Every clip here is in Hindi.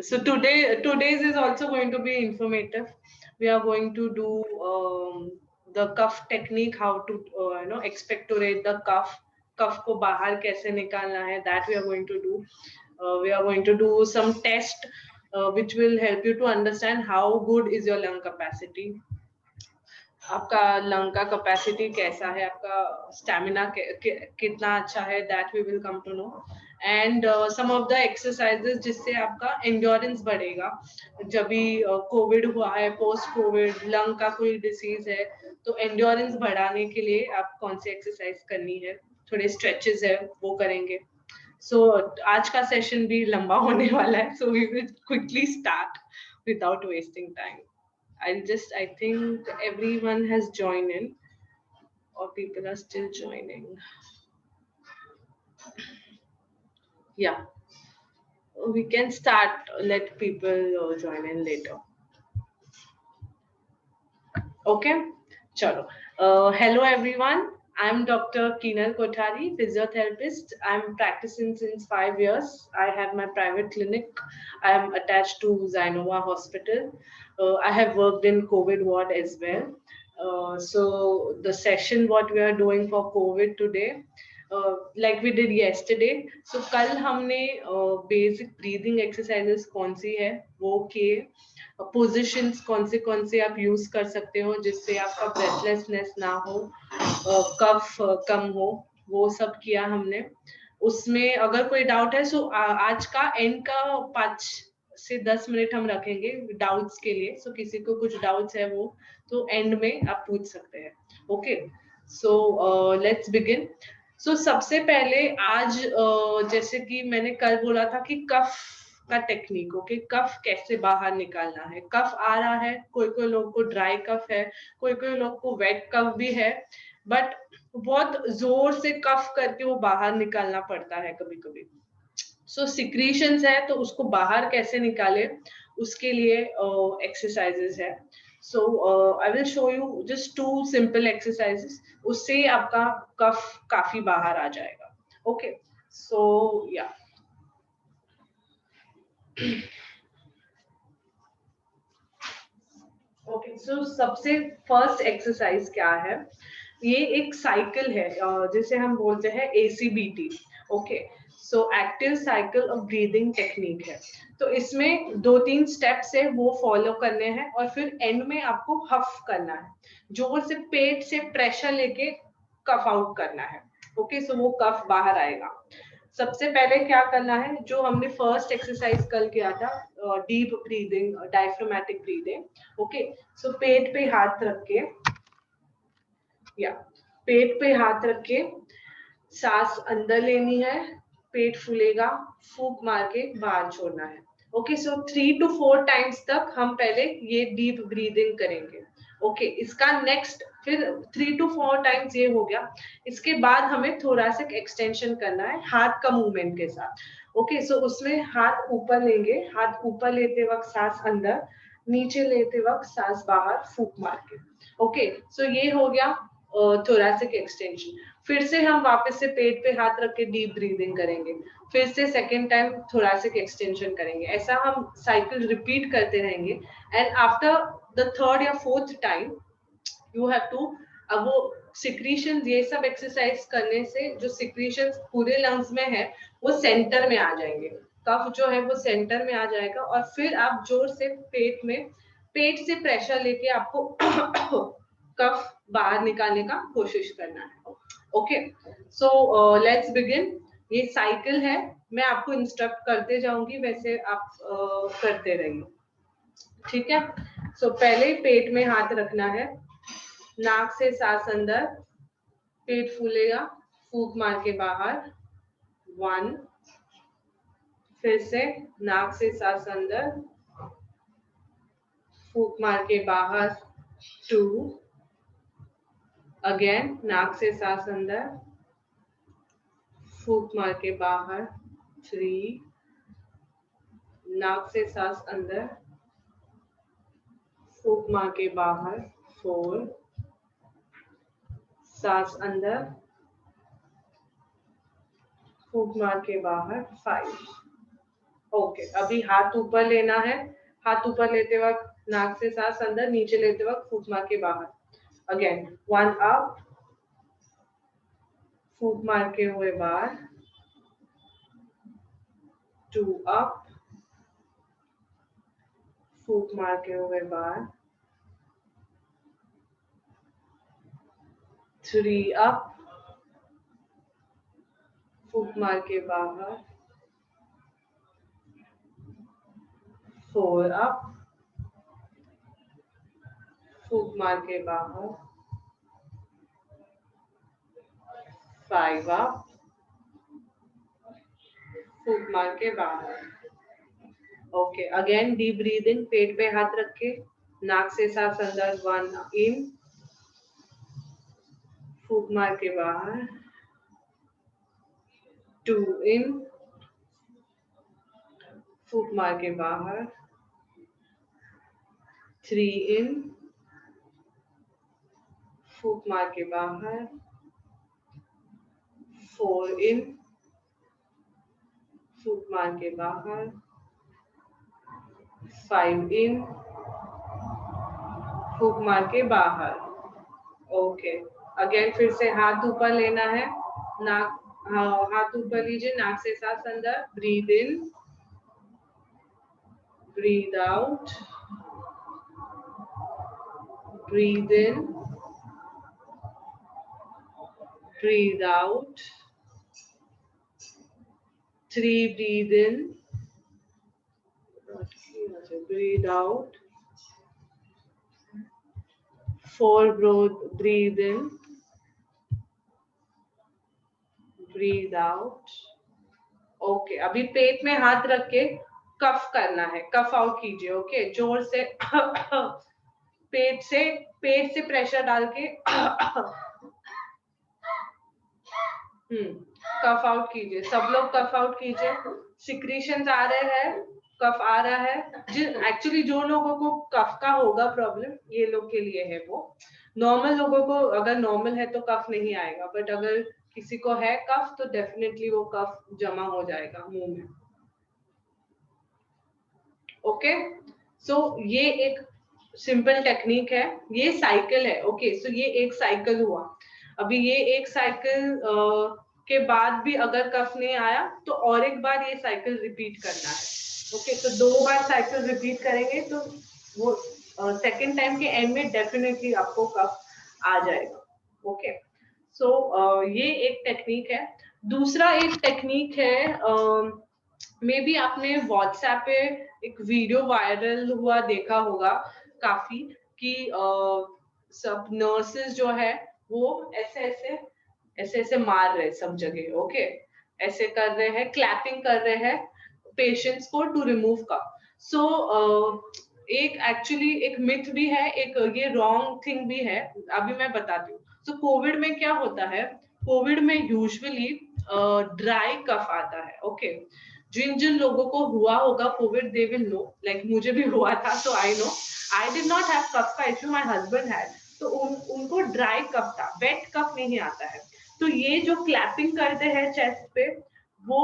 So today's is also going to be informative. We are going to do the cuff technique, how to expectorate the cuff को बाहर कैसे निकालना है, that we are going to do. We are going to do some test which will help you to understand how good is your lung capacity. आपका लंग का कैपेसिटी कैसा है, आपका स्टैमिना कितना अच्छा है, that we will come to know. And some of the exercises जिससे आपका एंड्योरेंस बढ़ेगा. जब भी कोविड हुआ है, पोस्ट कोविड लंग का कोई डिसीज है, तो एंड्योरेंस बढ़ाने के लिए आप कौन सी एक्सरसाइज करनी है, थोड़े स्ट्रेचेस है वो करेंगे. सो आज का सेशन भी लंबा होने वाला है, so we will quickly start without wasting time. I think everyone has joined in, or people are still joining. Yeah, we can start, let people join in later. Okay, chalo. Hello everyone, I'm Dr. Keenal Kothari, physiotherapist. I'm practicing since 5 years. I have my private clinic. I am attached to Zainova Hospital. I have worked in COVID ward as well. So the session what we are doing for COVID today, like we did yesterday. So कल हमने basic breathing exercises कौन सी है वो किए. पोजिशंस कौन से आप यूज कर सकते हो जिससे आपका ब्रेथलेसनेस ना हो, कफ कम हो, वो सब किया हमने. उसमें अगर कोई डाउट है, सो आज का एंड का 5 से 10 मिनट हम रखेंगे डाउट्स के लिए. सो किसी को कुछ डाउट्स है वो तो एंड में आप पूछ सकते हैं. Okay, so let's begin. So सबसे पहले आज जैसे कि मैंने कल बोला था कि कफ का टेक्निक. ओके, कफ कैसे बाहर निकालना है. कफ आ रहा है, कोई कोई लोग को ड्राई कफ है, कोई कोई लोग को वेट कफ भी है, बट बहुत जोर से कफ करके वो बाहर निकालना पड़ता है कभी कभी. सो सिक्रीशंस है, तो उसको बाहर कैसे निकाले, उसके लिए एक्सरसाइजेस है. So I will show you just 2 simple exercises, उससे आपका कफ काफी बाहर आ जाएगा. ओके, सो या ओके, सो सबसे फर्स्ट एक्सरसाइज क्या है, ये एक साइकिल है जिसे हम बोलते हैं ACBT. Okay, so active cycle of breathing technique है. तो इसमें 2-3 स्टेप्स है वो फॉलो करने हैं, और फिर एंड में आपको हफ करना है, जोर से पेट से प्रेशर लेके कफ आउट करना है. ओके, सो वो कफ बाहर आएगा. सबसे पहले क्या करना है, जो हमने फर्स्ट एक्सरसाइज कल किया था, deep breathing, diaphragmatic breathing. Okay, so पेट पे हाथ रख के, या पेट पे हाथ रख के सांस अंदर लेनी है, पेट फूलेगा, फूंक मार के बाहर छोड़ना है. ओके, सो 3 to 4 टाइम्स तक हम पहले ये डीप ब्रीदिंग करेंगे. ओके, इसका नेक्स्ट फिर 3 to 4 टाइम्स ये हो गया. इसके बाद हमें थोरासिक एक्सटेंशन करना है हाथ का मूवमेंट के साथ. ओके, सो उसमें हाथ ऊपर लेंगे, हाथ ऊपर लेते वक्त सांस अंदर, नीचे लेते वक्त सांस बाहर फूंक मार के. ओके, सो ये हो गया थोरासिक एक्सटेंशन. फिर से हम वापस से पेट पे हाथ रख के डीप ब्रीदिंग करेंगे, फिर से सेकेंड टाइम थोरासिक एक्सटेंशन करेंगे. ऐसा हम साइकिल रिपीट करते रहेंगे. एंड आफ्टर द थर्ड या fourth time you have to, अब वो सिक्रीशंस, ये सब एक्सरसाइज करने से जो सिक्रीशंस पूरे लंग्स में है वो सेंटर में आ जाएंगे. कफ जो है वो सेंटर में आ जाएगा, और फिर आप जोर से पेट से प्रेशर लेके आपको कफ बाहर निकालने का कोशिश करना है. Okay, so let's begin. ये साइकिल है, मैं आपको इंस्ट्रक्ट करते जाऊंगी, वैसे आप करते रहिए. ठीक है, सो पहले पेट में हाथ रखना है, नाक से सांस अंदर, पेट फूलेगा, फूंक मार के बाहर 1, फिर से नाक से सांस अंदर, फूंक मार के बाहर 2, अगेन नाक से सांस अंदर, फूंक मार के बाहर 3, नाक से सांस अंदर, फूंक मार के बाहर 4, सांस अंदर, फूंक मार के बाहर 5. ओके, अभी हाथ ऊपर लेना है, हाथ ऊपर लेते वक्त नाक से सांस अंदर, नीचे लेते वक्त फूंक मार के बाहर। अगेन 1 अप, फूंक मार के हुए बाहर, 2 अप, फूंक मार के हुए बाहर, 3 अप, फूंक मार के बाहर, 4 अप, फूंक मार के बाहर, 5 अप, फूंक मार के बाहर। ओके, अगेन डीप ब्रीदिंग, पेट पे हाथ रख के नाक से सांस अंदर, 1 इन, फूंक मार के बाहर, 2 इन, फूंक मार के बाहर, 3 इन, फूंक मार के बाहर, 4 इन, फूंक मार के बाहर, 5 इन, फूंक मार के बाहर। ओके, अगेन फिर से हाथ ऊपर लेना है, नाक, हाथ ऊपर लीजिए, नाक से सांस अंदर, breathe in, breathe out, breathe in, breathe out, 3 breathe in, breathe out, 4 breathe in, breathe out। Okay, अभी पेट में हाथ रख के कफ करना है, कफ आउट कीजिए। ओके, जोर से पेट से प्रेशर डाल के कफ आउट कीजिए, सब लोग कफ आउट कीजिए। सिक्रीशंस आ रहे हैं, कफ आ रहा है। एक्चुअली जो लोगों को कफ का होगा प्रॉब्लम, ये लोग के लिए है वो। नॉर्मल लोगों को अगर नॉर्मल है तो कफ नहीं आएगा, बट अगर किसी को है कफ तो डेफिनेटली वो कफ जमा हो जाएगा मुंह में। ओके, सो ये एक सिंपल टेक्निक है, ये साइकिल है। ओके, सो ये एक साइकिल हुआ। अभी ये एक साइकिल के बाद भी अगर कफ नहीं आया तो और एक बार ये साइकिल रिपीट करना है। ओके, तो 2 बार साइकिल रिपीट करेंगे तो वो सेकेंड टाइम के एंड में डेफिनेटली आपको कफ आ जाएगा। ओके, सो ये एक टेक्निक है। दूसरा एक टेक्निक है, मे बी आपने व्हाट्सएप पे एक वीडियो वायरल हुआ देखा होगा काफी, कि सब नर्सेस जो है वो ऐसे ऐसे ऐसे ऐसे मार रहे सब जगह। ओके, ऐसे कर रहे हैं, क्लैपिंग कर रहे हैं पेशेंट्स को टू रिमूव कफ। सो एक एक्चुअली एक मिथ भी है, एक ये रॉन्ग थिंग भी है, अभी मैं बताती हूँ। सो कोविड में क्या होता है, कोविड में यूजुअली ड्राई कफ आता है। ओके, जिन जिन लोगों को हुआ होगा covid, they will know, like मुझे भी हुआ था, so I know. I did not have cough का इशू, माय हस्बैंड हैड, तो उनको ड्राई कफ था, वेट कफ नहीं आता है। तो ये जो क्लैपिंग करते हैं चेस्ट पे, वो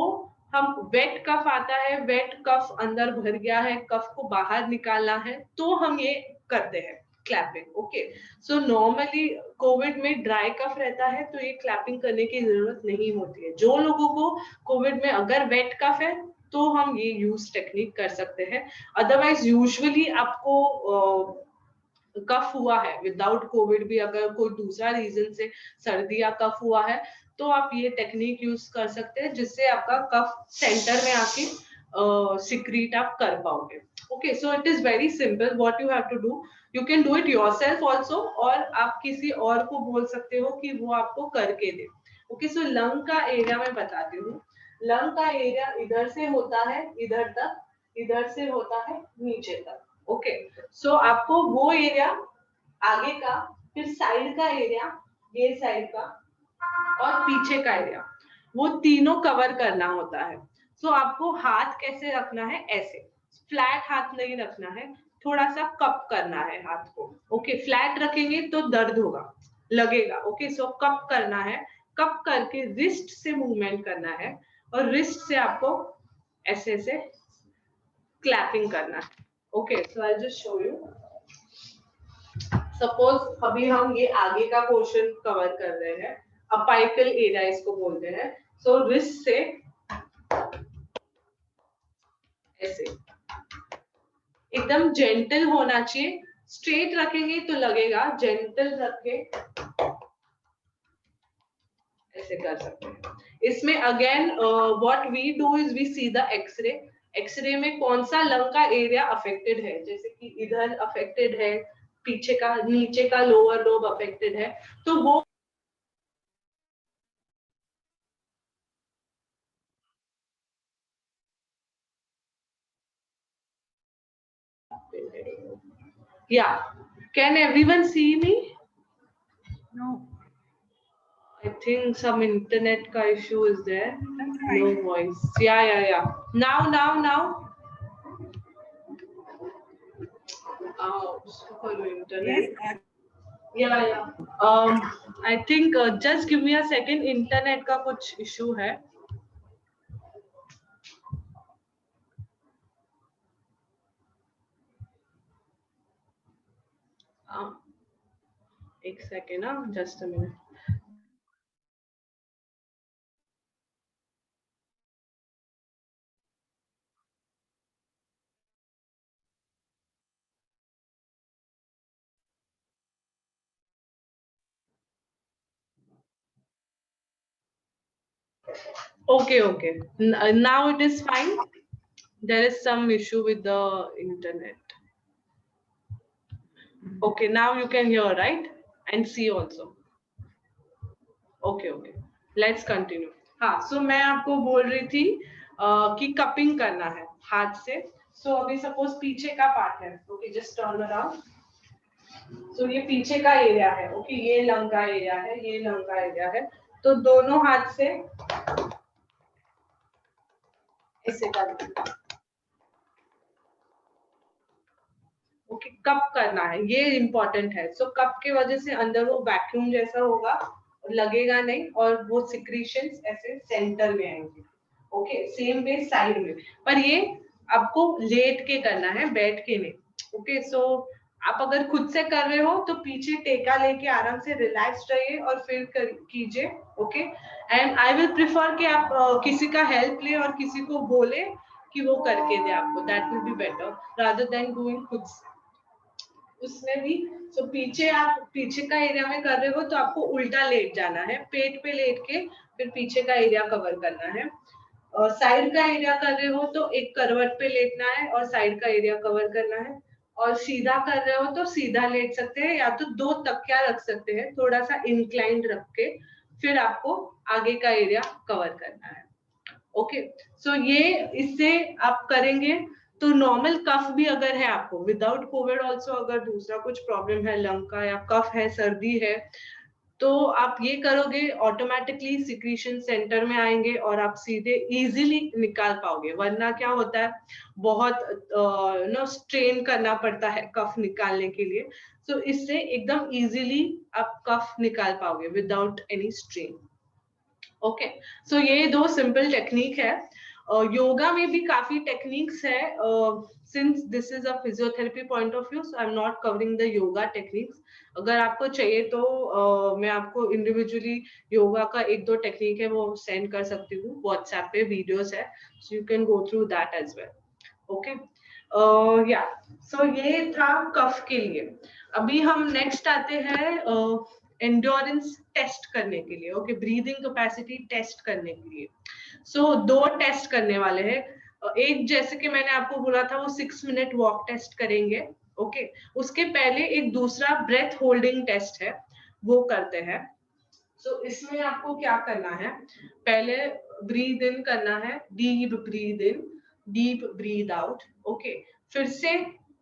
हम वेट कफ आता है, वेट कफ अंदर भर गया है, कफ को बाहर निकालना है, तो हम ये करते हैं clapping. Okay, so normally Covid में ड्राई कफ रहता है तो ये क्लैपिंग करने की जरूरत नहीं होती है। जो लोगों को कोविड में अगर वेट कफ है तो हम ये यूज टेक्निक कर सकते हैं। अदरवाइज यूजुअली आपको कफ हुआ है विदाउट कोविड भी, अगर कोई दूसरा रीजन से सर्दी या कफ हुआ है, तो आप ये टेक्निक यूज कर सकते हैं, जिससे आपका कफ सेंटर में आके सिक्रीट आप कर पाओगे। Okay, so it is very simple, what you have to do, you can do it yourself also, और आप किसी और को बोल सकते हो कि वो आपको करके दे। ओके, सो लंग का एरिया मैं बताती हूँ। लंग का एरिया इधर से होता है इधर तक, इधर से होता है नीचे तक। ओके, सो आपको वो एरिया आगे का, फिर साइड का एरिया, ये साइड का, और पीछे का एरिया, वो तीनों कवर करना होता है। सो आपको हाथ कैसे रखना है, ऐसे फ्लैट हाथ नहीं रखना है, थोड़ा सा कप करना है हाथ को। ओके, फ्लैट रखेंगे तो दर्द होगा, लगेगा। ओके, सो कप करना है, कप करके रिस्ट से मूवमेंट करना है, और रिस्ट से आपको ऐसे ऐसे क्लैपिंग करना है। Okay, so I just show you. Suppose अभी हम ये आगे का पोर्शन कवर कर रहे हैं, अपाइकल एरिया इसको बोलते हैं। सो रिस्ट से ऐसे एकदम जेंटल होना चाहिए, स्ट्रेट रखेंगे तो लगेगा, जेंटल रख के ऐसे कर सकते हैं। इसमें again what we do is we see the x-ray. X-ray में कौन सा लंग का एरिया अफेक्टेड है, जैसे कि इधर अफेक्टेड है, पीछे का, नीचे का लोअर लोब अफेक्टेड है, तो वो yeah, can everyone see me? No. I think some internet ka issue is there. That's No right. voice. Yeah. Now. Follow internet. Yes. Yeah. I think just give me a second. Internet का कुछ issue है. एक second, just a minute. Okay. Now it is fine. There is some issue with the internet. Okay, now you can hear, right? And see also. Okay. Let's continue. हाँ, so मैं आपको बोल रही थी कि कपिंग करना है हाथ से। So अभी सपोज पीछे का पार्ट है, okay, just turn around. So ये पीछे का एरिया है, ओके, ये लंग का एरिया है, ये लंग का एरिया है। तो दोनों हाथ से ऐसे करना है, ओके। कप करना है, ये इंपॉर्टेंट है। सो कप के वजह से अंदर वो वैक्यूम जैसा होगा, लगेगा नहीं, और वो सिक्रीशंस ऐसे सेंटर में आएंगे, ओके। सेम वे साइड में, पर ये आपको लेट के करना है, बैठ के नहीं, ओके। सो आप अगर खुद से कर रहे हो तो पीछे टेका लेके आराम से रिलैक्स रहिए और फिर कीजिए, okay. And I will prefer कि आप किसी का हेल्प ले और किसी को बोले कि वो करके दे आपको, that will be better rather than doing खुद से। उसमें भी पीछे आप पीछे का एरिया में कर रहे हो तो आपको उल्टा लेट जाना है, पेट पे लेट के फिर पीछे का एरिया कवर करना है। और साइड का एरिया कर रहे हो तो एक करवट पे लेटना है और साइड का एरिया कवर करना है। और सीधा कर रहे हो तो सीधा लेट सकते हैं, या तो 2 तकिया रख सकते हैं थोड़ा सा इंक्लाइंड रख के, फिर आपको आगे का एरिया कवर करना है, ओके। सो ये इससे आप करेंगे तो नॉर्मल कफ भी अगर है आपको, विदाउट कोविड ऑल्सो अगर दूसरा कुछ प्रॉब्लम है लंग का या कफ है, सर्दी है, तो आप ये करोगे ऑटोमेटिकली सिक्रीशन सेंटर में आएंगे और आप सीधे इजीली निकाल पाओगे। वरना क्या होता है, बहुत स्ट्रेन करना पड़ता है कफ निकालने के लिए। सो इससे एकदम इजीली आप कफ निकाल पाओगे विदाउट एनी स्ट्रेन, ओके। सो ये 2 सिंपल टेक्निक है। योगा में भी काफी टेक्निक्स है। Since this is a physiotherapy point of view, so I am not covering the yoga techniques. अगर आपको चाहिए तो मैं आपको इंडिविजुअली योगा का 1-2 टेक्निक है वो सेंड कर सकती हूँ, व्हाट्सएप पे वीडियोस है, so you can go through that as well, okay. या सो ये था कफ के लिए। अभी हम नेक्स्ट आते हैं एंड्योरेंस टेस्ट करने के लिए, ओके, ब्रीदिंग कैपेसिटी टेस्ट करने के लिए। सो 2 टेस्ट करने वाले हैं। एक जैसे कि मैंने आपको बोला था वो 6 मिनट वॉक टेस्ट करेंगे, ओके। उसके पहले एक दूसरा ब्रेथ होल्डिंग टेस्ट है, वो करते हैं। सो इसमें आपको क्या करना है, पहले ब्रीद इन करना है, deep breathe in, deep breathe out, okay. फिर से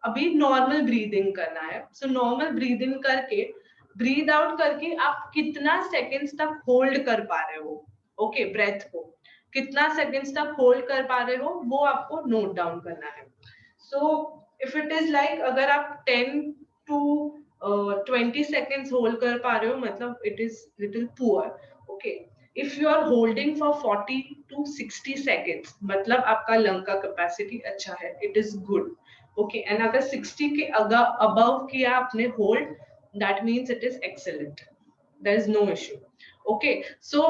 अभी नॉर्मल ब्रीदिंग करना है। सो नॉर्मल ब्रीदिंग करके ब्रीद आउट करके आप कितना सेकेंड्स तक होल्ड कर पा रहे हो, ओके, ब्रेथ को कितना सेकेंड्स तक होल्ड कर पा रहे हो वो आपको नोट डाउन करना है। So if it is like अगर आप 10 to 20 सेकेंड्स होल्ड कर पा रहे हो, मतलब it is little poor, okay. If you are holding for 40 to 60 seconds, मतलब आपका लंग का कैपेसिटी अच्छा है, it is good. Okay, and अगर 60 के अबव किया आपने hold, that means it is excellent. There is no issue. Okay, so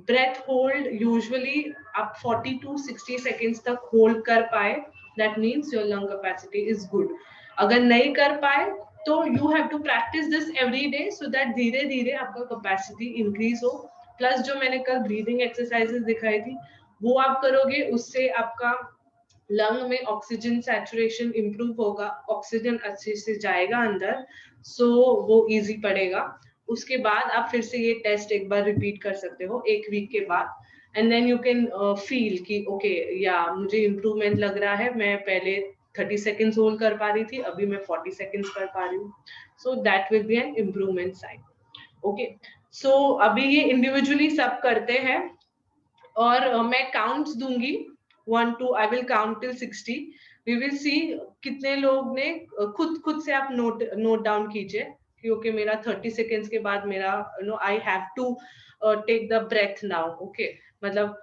breath hold usually आप 40 to 60 seconds तक होल्ड कर पाए, that means your lung capacity is good. अगर नहीं कर पाए तो you have to practice this every day so that धीरे धीरे आपका कैपेसिटी इंक्रीज हो. प्लस जो मैंने कल ब्रीदिंग एक्सरसाइजेस दिखाई थी वो आप करोगे, उससे आपका लंग में ऑक्सीजन सैचुरेशन इंप्रूव होगा, ऑक्सीजन अच्छे से जाएगा अंदर, सो वो इजी पड़ेगा. उसके बाद आप फिर से ये टेस्ट एक बार रिपीट कर सकते हो एक वीक के बाद, and then you can feel कि ओके या मुझे इम्प्रूवमेंट लग रहा है, मैं पहले 30 seconds होल्ड कर पा रही थी, अभी मैं 40 seconds कर पा रही हूँ. So that will be an improvement sign. Okay, so अभी ये इंडिविजुअली सब करते हैं और मैं काउंट्स दूंगी 1 2, I will count till 60. We will see कितने लोग ने खुद खुद से आप नोट डाउन कीजिए कि ओके मेरा 30 seconds के बाद मेरा I have to take the breath now. Okay, मतलब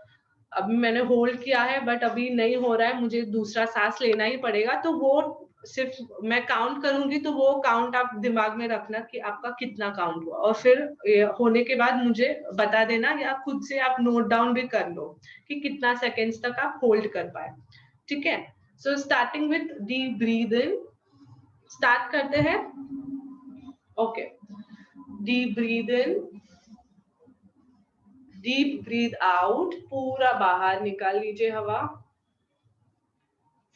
अभी मैंने होल्ड किया है बट अभी नहीं हो रहा है, मुझे दूसरा सांस लेना ही पड़ेगा. तो वो सिर्फ मैं काउंट करूंगी, तो वो काउंट आप दिमाग में रखना कि आपका कितना काउंट हुआ, और फिर होने के बाद मुझे बता देना, या खुद से आप नोट डाउन भी कर लो कि कितना सेकेंड्स तक आप होल्ड कर पाए. ठीक है, so starting with deep breathe in, start करते हैं. Okay, deep breathe in, deep breathe out, पूरा बाहर निकाल लीजिए हवा.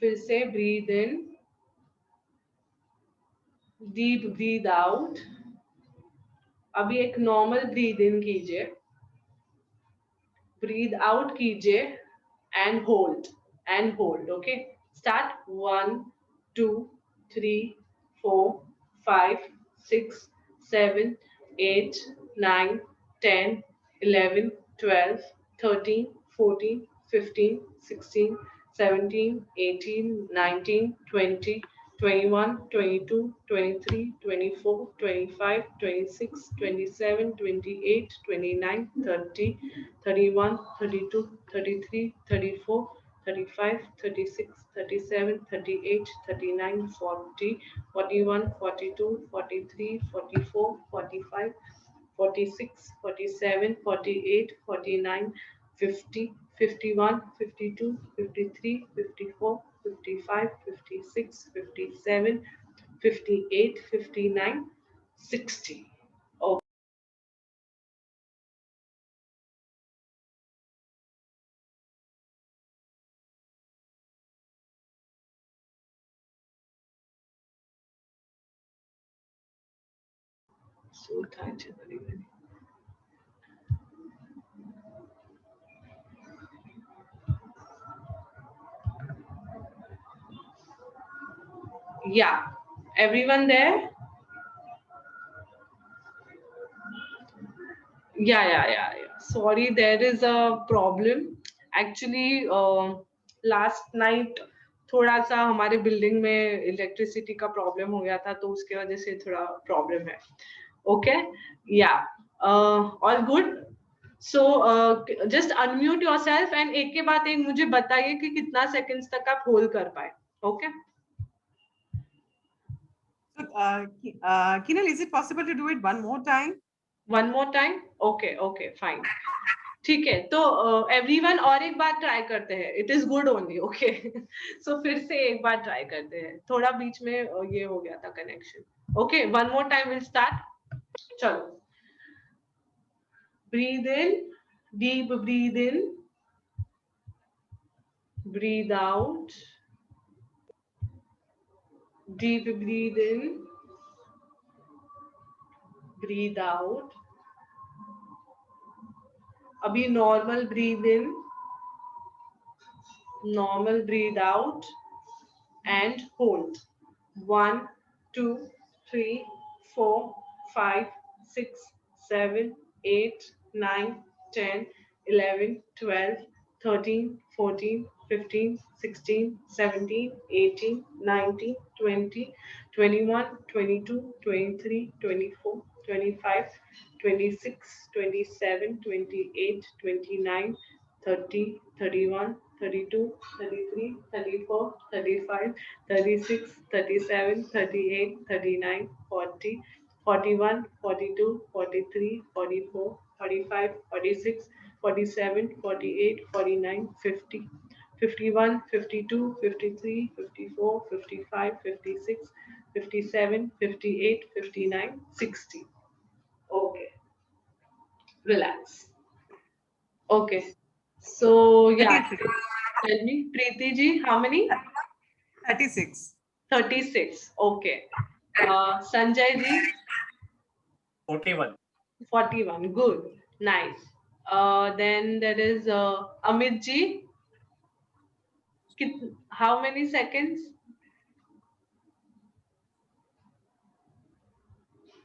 फिर से breathe in, deep breathe out. अभी एक नॉर्मल ब्रीद इन कीजिए, ब्रीद आउट कीजिए and hold. Okay, start. 1 2 3 4 5 6 7 8 9 10 11 12 13 14 15 16 17 18 19 20 21 22 23 24 25 26 27 28 29 30 31 32 33 34 35 36 37 38 39 40 41 42 43 44 45 46 47 48 49 50 51 52 53 54 55 56 57 58 59 60. Oh, so tight. Yeah, everyone there? Yeah. Sorry, there is a problem. Actually, last night थोड़ा सा हमारे बिल्डिंग में इलेक्ट्रिसिटी का प्रॉब्लम हो गया था, तो उसके वजह से थोड़ा प्रॉब्लम है. ओके, या, all good. So just unmute yourself and एक के बाद एक मुझे बताइए कि कितना सेकंड्स तक आप होल्ड कर पाए. Okay, So, Kinal, is it possible to do it one more time? One more time. Okay fine. ठीक है, तो एवरीवन और एक बार ट्राई करते हैं. It is good only. Okay, so फिर से एक बार ट्राई करते हैं. थोड़ा बीच में ये हो गया था connection. Okay, one more time will start. चलो, breathe in, deep breathe in, breathe out, deep breathe in, breathe out. अभी normal breathe in, normal breathe out and hold. 1 2 3 4 5 6 7 8 9 10 11 12 13 14 15 16 17 18 19 20 21 22 23 24 25 26, 27, 28, 29, 30, 31, 32, 33, 34, 35, 36, 37, 38, 39, 40, 41, 42, 43, 44, 45, 46, 47, 48, 49, 50, 51, 52, 53, 54, 55, 56, 57, 58, 59, 60. Okay, relax. Okay, so yeah, 36. tell me, Preeti ji, how many? 36. 36. Okay. Sanjay ji, 41. 41. Good. Nice. Then there is Amit ji. How many seconds?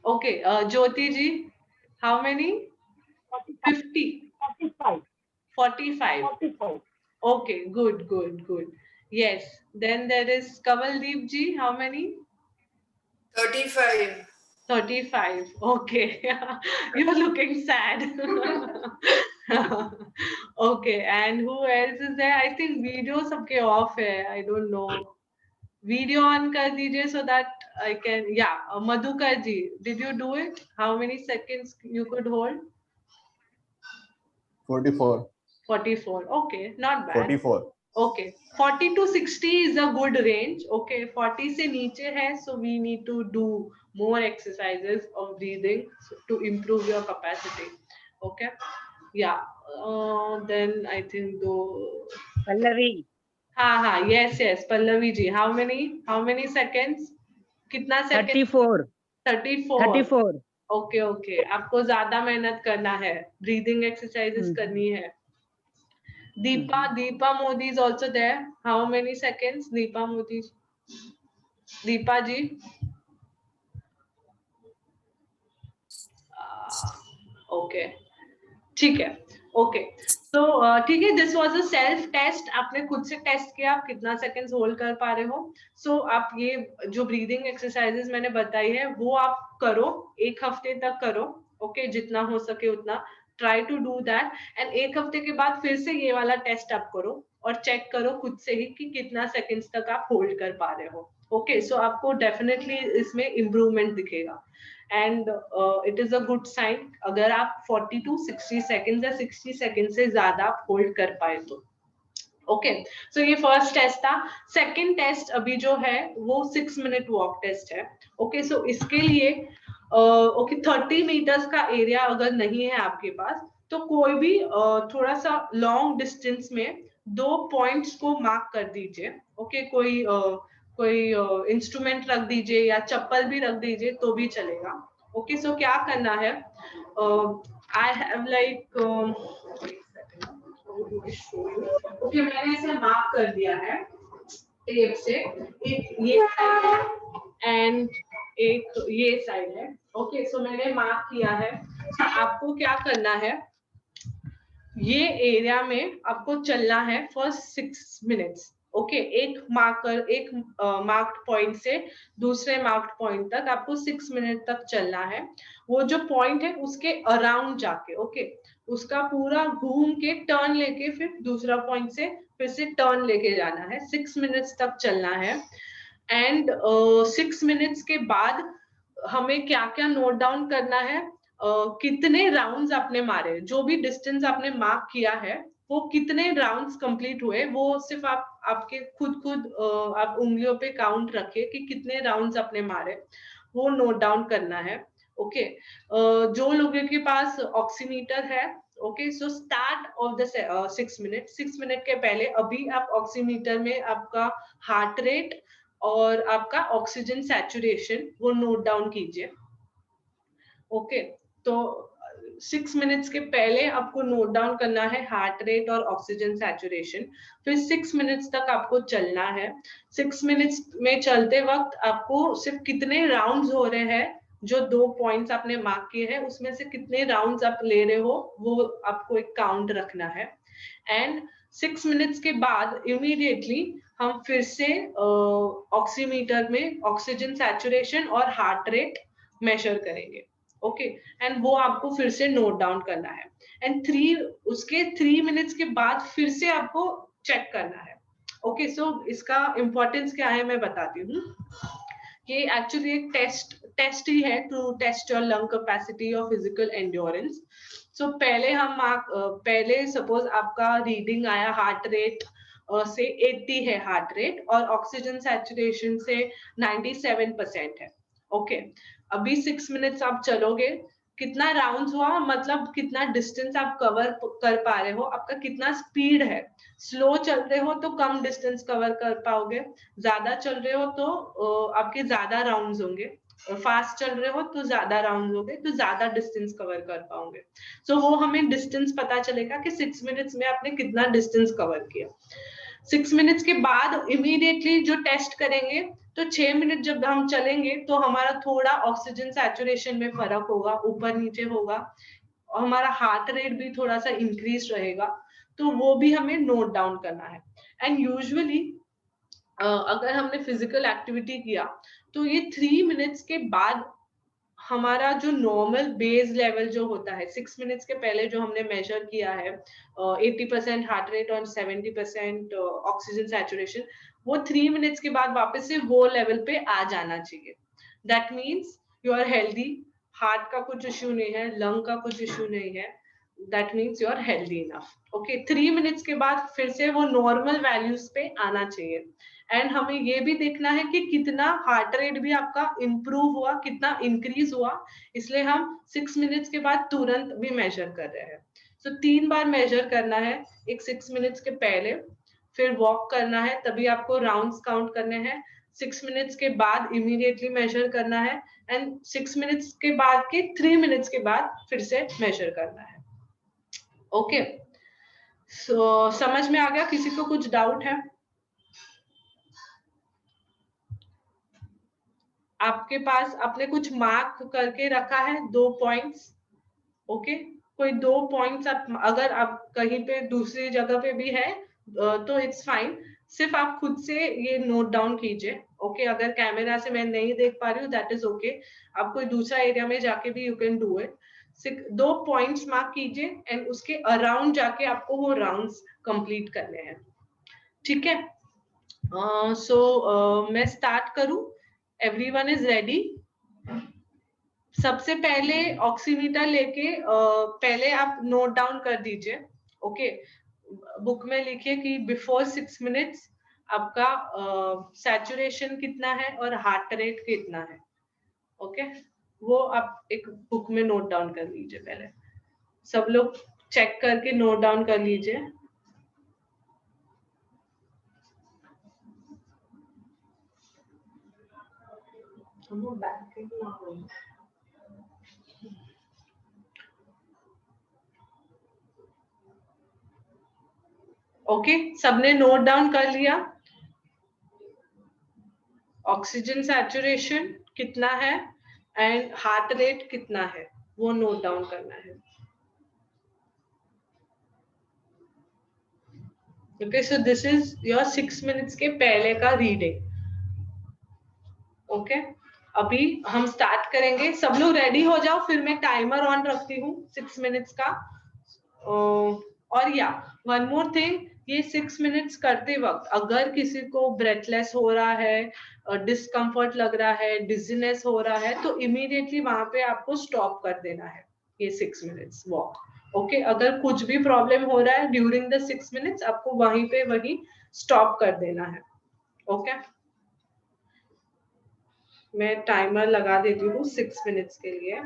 Okay. Jyoti ji, how many? 50. 45. 45. 45. Okay. Good, good, good. Yes. Then there is Kavaldeep ji. How many? 35. 35. Okay. You're looking sad. Okay. And who else is there? I think video सबके off है. I don't know. Video on कर दीजिए so that I can. Yeah. Madhukar ji, did you do it? How many seconds you could hold? 44. 44. Okay. Not bad. 44. Okay. 40 to 60 is a good range. Okay. 40 से नीचे है, so we need to do more exercises of breathing to improve your capacity. Okay. Yeah. Then I think though. Pallavi. हाँ, yes, yes. Pallavi ji, how many seconds? कितना सेकंड? 34. 34. 34. ओके ओके, आपको ज्यादा मेहनत करना है, ब्रीदिंग एक्सरसाइजेस करनी है. Deepa Modi is also there. How many seconds? Deepa Modi. Deepa ji. Okay. ठीक है. ओके, तो ठीक है. This was a self test. आपने खुद से टेस्ट किया आप कितना सेकंड्स होल्ड कर पा रहे हो. सो आप ये जो ब्रीदिंग एक्सरसाइजेस मैंने बताई है वो आप करो, 1 हफ्ते तक करो. ओके, जितना हो सके उतना try to do that. And 1 हफ्ते के बाद फिर से ये वाला टेस्ट आप करो और चेक करो खुद से ही कि कितना सेकंड्स तक आप होल्ड कर पा रहे हो. ओके, सो आपको डेफिनेटली इसमें इम्प्रूवमेंट दिखेगा. And it is a good sign अगर आप 40 to 60 सेकेंड या 60 सेकेंड से ज्यादा आप होल्ड कर पाए तो. ओके, सो ये फर्स्ट टेस्ट था. सेकेंड टेस्ट अभी जो है वो 6 मिनट वॉक टेस्ट है. ओके, सो इसके लिए ओके 30 मीटर्स का एरिया अगर नहीं है आपके पास तो कोई भी थोड़ा सा लॉन्ग डिस्टेंस में 2 पॉइंट्स को मार्क कर दीजिए. ओके, कोई इंस्ट्रूमेंट रख दीजिए या चप्पल भी रख दीजिए तो भी चलेगा. ओके, सो क्या करना है, आई हैव लाइक ओके, मैंने इसे मार्क कर दिया है टेप से. एक ये साइड है एंड एक ये साइड है. ओके, सो मैंने मार्क किया है. आपको क्या करना है, ये एरिया में आपको चलना है फॉर 6 मिनट्स. ओके, एक मार्क्ड पॉइंट से दूसरे मार्क्ड पॉइंट तक आपको 6 मिनट तक चलना है. वो जो पॉइंट है उसके अराउंड जाके, ओके, उसका पूरा घूम के टर्न लेके फिर दूसरा पॉइंट से फिर से टर्न लेके जाना है. 6 मिनट्स तक चलना है. एंड 6 मिनट्स के बाद हमें क्या क्या नोट डाउन करना है, कितने राउंड्स आपने मारे, जो भी डिस्टेंस आपने मार्क किया है वो कितने राउंड्स कंप्लीट हुए, वो सिर्फ आपके खुद आप उंगलियों पे काउंट रखिए कि कितने राउंड्स आपने मारे, वो नोट डाउन करना है. ओके, जो लोगों के पास ऑक्सीमीटर है, okay, so start of the 6 minute के पहले अभी आप ऑक्सीमीटर में आपका हार्ट रेट और आपका ऑक्सीजन सैचुरेशन वो नोट डाउन कीजिए. ओके, तो 6 मिनट्स के पहले आपको नोट डाउन करना है हार्ट रेट और ऑक्सीजन सैचुरेशन. फिर 6 मिनट्स तक आपको चलना है. 6 मिनट्स में चलते वक्त आपको सिर्फ कितने राउंड्स हो रहे हैं, जो 2 पॉइंट्स आपने मार्क किए हैं उसमें से कितने राउंड्स आप ले रहे हो वो आपको एक काउंट रखना है. एंड 6 मिनट्स के बाद इमीडिएटली हम फिर से ऑक्सीमीटर में ऑक्सीजन सैचुरेशन और हार्ट रेट मेजर करेंगे. ओके एंड वो आपको फिर से नोट डाउन करना है एंड उसके 3 मिनट्स के बाद फिर से आपको चेक करना है। ओके सो इसका इंपॉर्टेंस क्या है मैं बताती हूँ। ये एक्चुअली एक टेस्ट ही है to test your lung capacity और फिजिकल एंड्योरेंस। सो पहले सपोज आपका रीडिंग आया हार्ट रेट से 80 है हार्ट रेट और ऑक्सीजन सैचुरेशन से 97% है। ओके अभी 6 मिनट्स आप चलोगे, कितना राउंड्स हुआ मतलब कितना डिस्टेंस आप कवर कर पा रहे हो, आपका कितना स्पीड है। स्लो चल रहे हो तो कम डिस्टेंस कवर कर पाओगे, ज्यादा चल रहे हो तो आपके ज्यादा राउंड्स होंगे, फास्ट चल रहे हो तो ज्यादा राउंड होंगे तो ज्यादा डिस्टेंस कवर कर पाओगे। सो वो हमें डिस्टेंस पता चलेगा कि 6 मिनट्स में आपने कितना डिस्टेंस कवर किया। 6 मिनट्स के बाद इमीडिएटली जो टेस्ट करेंगे तो 6 मिनट जब हम चलेंगे तो हमारा थोड़ा ऑक्सीजन सैचुरेशन में फर्क होगा, ऊपर नीचे होगा और हमारा हार्ट रेट भी थोड़ा सा इंक्रीज रहेगा, तो वो भी हमें नोट डाउन करना है। एंड यूजुअली अगर हमने फिजिकल एक्टिविटी किया तो ये 3 मिनट्स के बाद हमारा जो नॉर्मल बेस लेवल जो होता है 6 मिनट्स के पहले जो हमने मेजर किया है 80% हार्ट रेट और 70% ऑक्सीजन सैचुरेशन, वो 3 मिनट्स के बाद वापस से वो लेवल पे आ जाना चाहिए। That means you are healthy, heart का कुछ इश्यू नहीं है, लंग का कुछ इश्यू नहीं है, that means you are healthy enough. Okay 3 minutes के बाद फिर से वो नॉर्मल वैल्यूज पे आना चाहिए। एंड हमें ये भी देखना है कि कितना हार्ट रेट भी आपका इंप्रूव हुआ, कितना इंक्रीज हुआ, इसलिए हम 6 मिनट्स के बाद तुरंत भी मेजर कर रहे हैं। सो 3 बार मेजर करना है, एक 6 मिनट्स के पहले, फिर वॉक करना है तभी आपको राउंड्स काउंट करने हैं, 6 मिनट्स के बाद इमीडिएटली मेजर करना है एंड 6 मिनट्स के बाद के 3 मिनट्स के बाद फिर से मेजर करना है। ओके सो समझ में आ गया? किसी को कुछ डाउट है? आपके पास आपने कुछ मार्क करके रखा है 2 पॉइंट्स। ओके कोई 2 पॉइंट्स आप अगर आप कहीं पे दूसरी जगह पे भी है तो इट्स फाइन, सिर्फ आप खुद से ये नोट डाउन कीजिए। ओके अगर कैमरा से मैं नहीं देख पा रही हूँ दैट इज ओके, आप कोई दूसरा एरिया में जाके भी you can do it. 2 points mark कीजिए एंड उसके अराउंड जाके आपको वो राउंड्स कंप्लीट करने हैं। ठीक है सो मैं स्टार्ट करूं? Everyone is ready? सबसे पहले ऑक्सीमीटर लेके पहले आप नोट डाउन कर दीजिए। ओके बुक में लिखिए कि बिफोर 6 मिनट्स आपका सैचुरेशन कितना है और हार्ट रेट कितना है। ओके वो आप एक बुक में नोट डाउन कर लीजिए। पहले सब लोग चेक करके नोट डाउन कर लीजिए। ओके सबने नोट डाउन कर लिया? ऑक्सीजन सैचुरेशन कितना है एंड हार्ट रेट कितना है वो नोट डाउन करना है। Okay so this is your 6 minutes के पहले का रीडिंग। ओके अभी हम स्टार्ट करेंगे, सब लोग रेडी हो जाओ, फिर मैं टाइमर ऑन रखती हूँ 6 मिनट्स का। और या वन मोर थिंग, ये 6 मिनट्स करते वक्त अगर किसी को ब्रेथलेस हो रहा है, डिस्कम्फर्ट लग रहा है, डिजीनेस हो रहा है, तो इमीडिएटली वहां पे आपको स्टॉप कर देना है ये 6 मिनट्स वॉक। ओके अगर कुछ भी प्रॉब्लम हो रहा है ड्यूरिंग द 6 मिनट्स आपको वहीं पे वही स्टॉप कर देना है। ओके मैं टाइमर लगा देती हूँ 6 मिनट्स के लिए।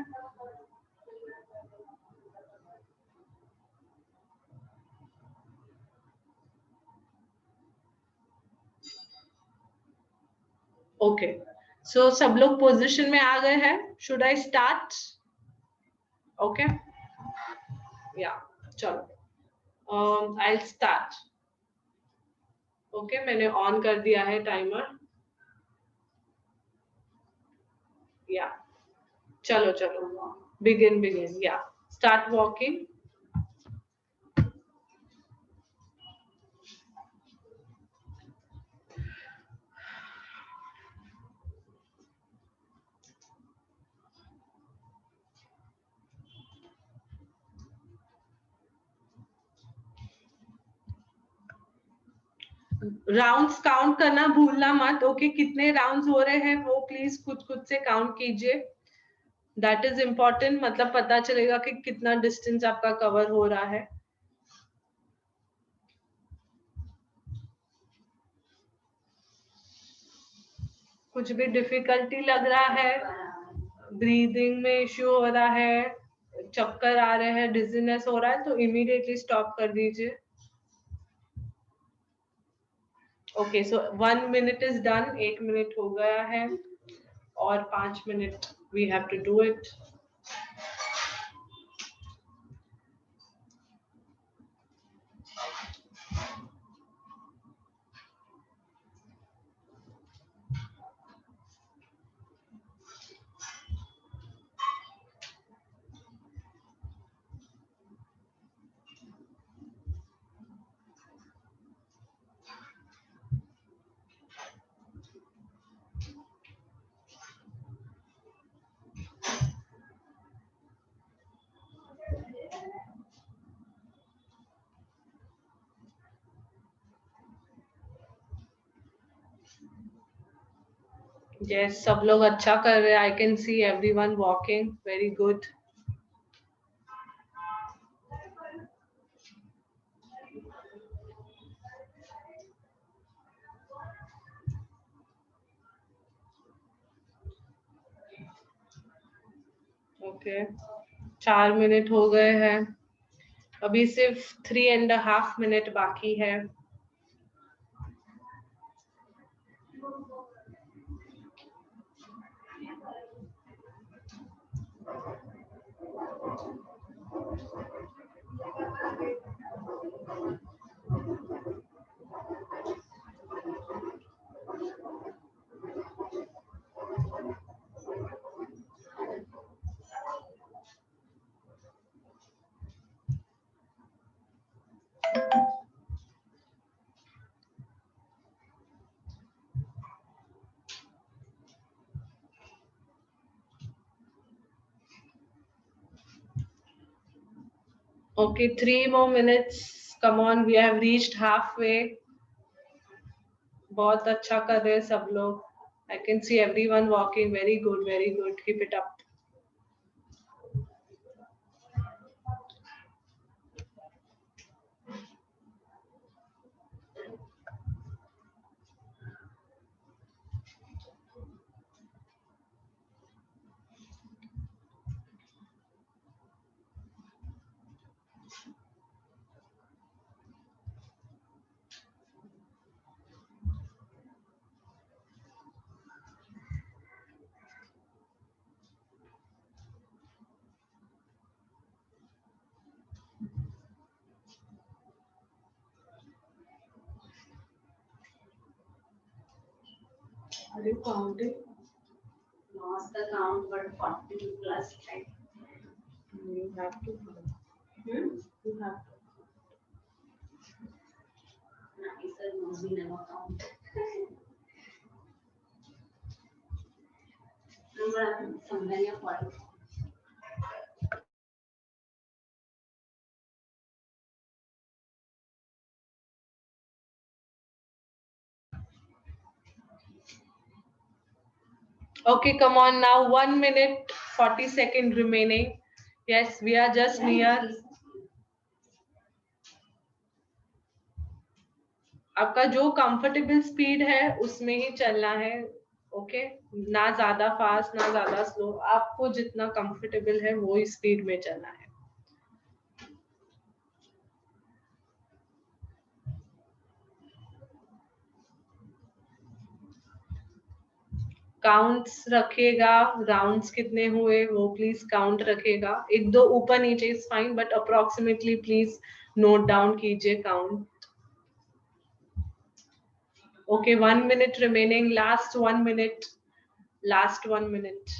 ओके सो सब लोग पोजीशन में आ गए हैं, शुड आई स्टार्ट? ओके या चलो आई स्टार्ट। ओके मैंने ऑन कर दिया है टाइमर। या चलो चलो बिगिन या स्टार्ट वॉकिंग। राउंड्स काउंट करना भूलना मत. ओके कितने राउंड्स हो रहे हैं वो प्लीज खुद खुद से काउंट कीजिए. That is important. मतलब पता चलेगा कि कितना डिस्टेंस आपका कवर हो रहा है. कुछ भी डिफिकल्टी लग रहा है, ब्रीदिंग में इश्यू हो रहा है, चक्कर आ रहे हैं, डिजीनेस हो रहा है, तो इमीडिएटली स्टॉप कर दीजिए. Okay so 1 minute is done. 1 minute हो गया है और 5 minute we have to do it. Yes सब लोग अच्छा कर रहे हैं. I can see everyone walking. Very good. Okay 4 minute हो गए हैं. अभी सिर्फ 3.5 मिनट बाकी है. Okay, 3 more minutes. Come on, we have reached halfway. बहुत अच्छा कर रहे हैं सब लोग. I can see everyone walking. Very good, very good. Keep it up. Are you counting? Lost the count, but 40 plus, right? You have to. You have to. Nicer, no, we never count. Remember, somewhere near 40. Okay, come on now. 1 minute 40 seconds remaining. Yes, we are just near. आपका जो कंफर्टेबल स्पीड है उसमें ही चलना है. ओके ना ज्यादा फास्ट ना ज्यादा स्लो. आपको जितना कंफर्टेबल है वो ही स्पीड में चलना है. काउंट्स रखिएगा. राउंड्स कितने हुए वो प्लीज काउंट रखिएगा. एक दो ऊपर नीचे is fine but approximately please note down कीजिए count. Okay, 1 minute remaining. Last 1 minute. Last 1 minute.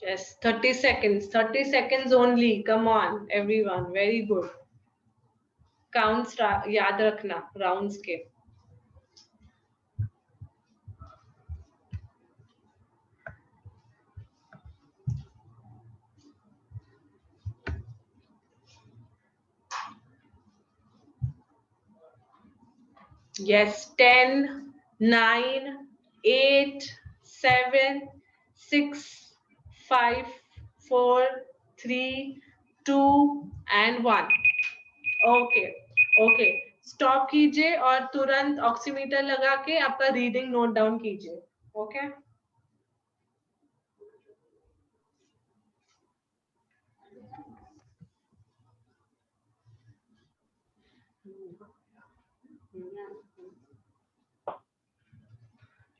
Yes, 30 seconds. 30 seconds only. Come on, everyone. Very good. Counts याद रखना rounds के. Yes, 10, 9, 8, 7, 6, 5, 4, 3, 2 and 1. Okay okay, stop कीजिए और तुरंत ऑक्सीमीटर लगा के आपका रीडिंग नोट डाउन कीजिए. ओके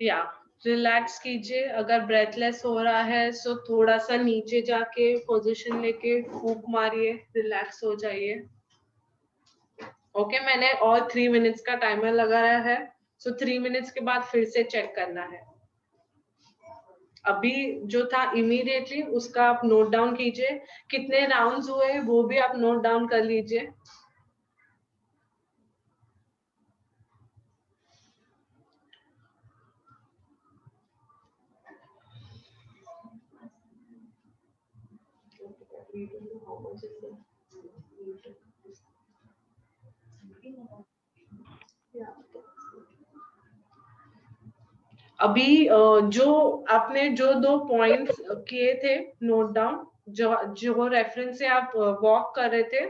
या रिलैक्स कीजिए. अगर ब्रेथलेस हो रहा है तो थोड़ा सा नीचे जाके पोजीशन लेके फूंक मारिए, रिलैक्स हो जाइए. ओके मैंने और 3 मिनट्स का टाइमर लगाया है, सो 3 मिनट्स के बाद फिर से चेक करना है. अभी जो था इमीडिएटली उसका आप नोट डाउन कीजिए. कितने राउंड्स हुए वो भी आप नोट डाउन कर लीजिए. अभी जो आपने जो 2 पॉइंट्स किए थे नोट डाउन, जो रेफरेंस से आप वॉक कर रहे थे,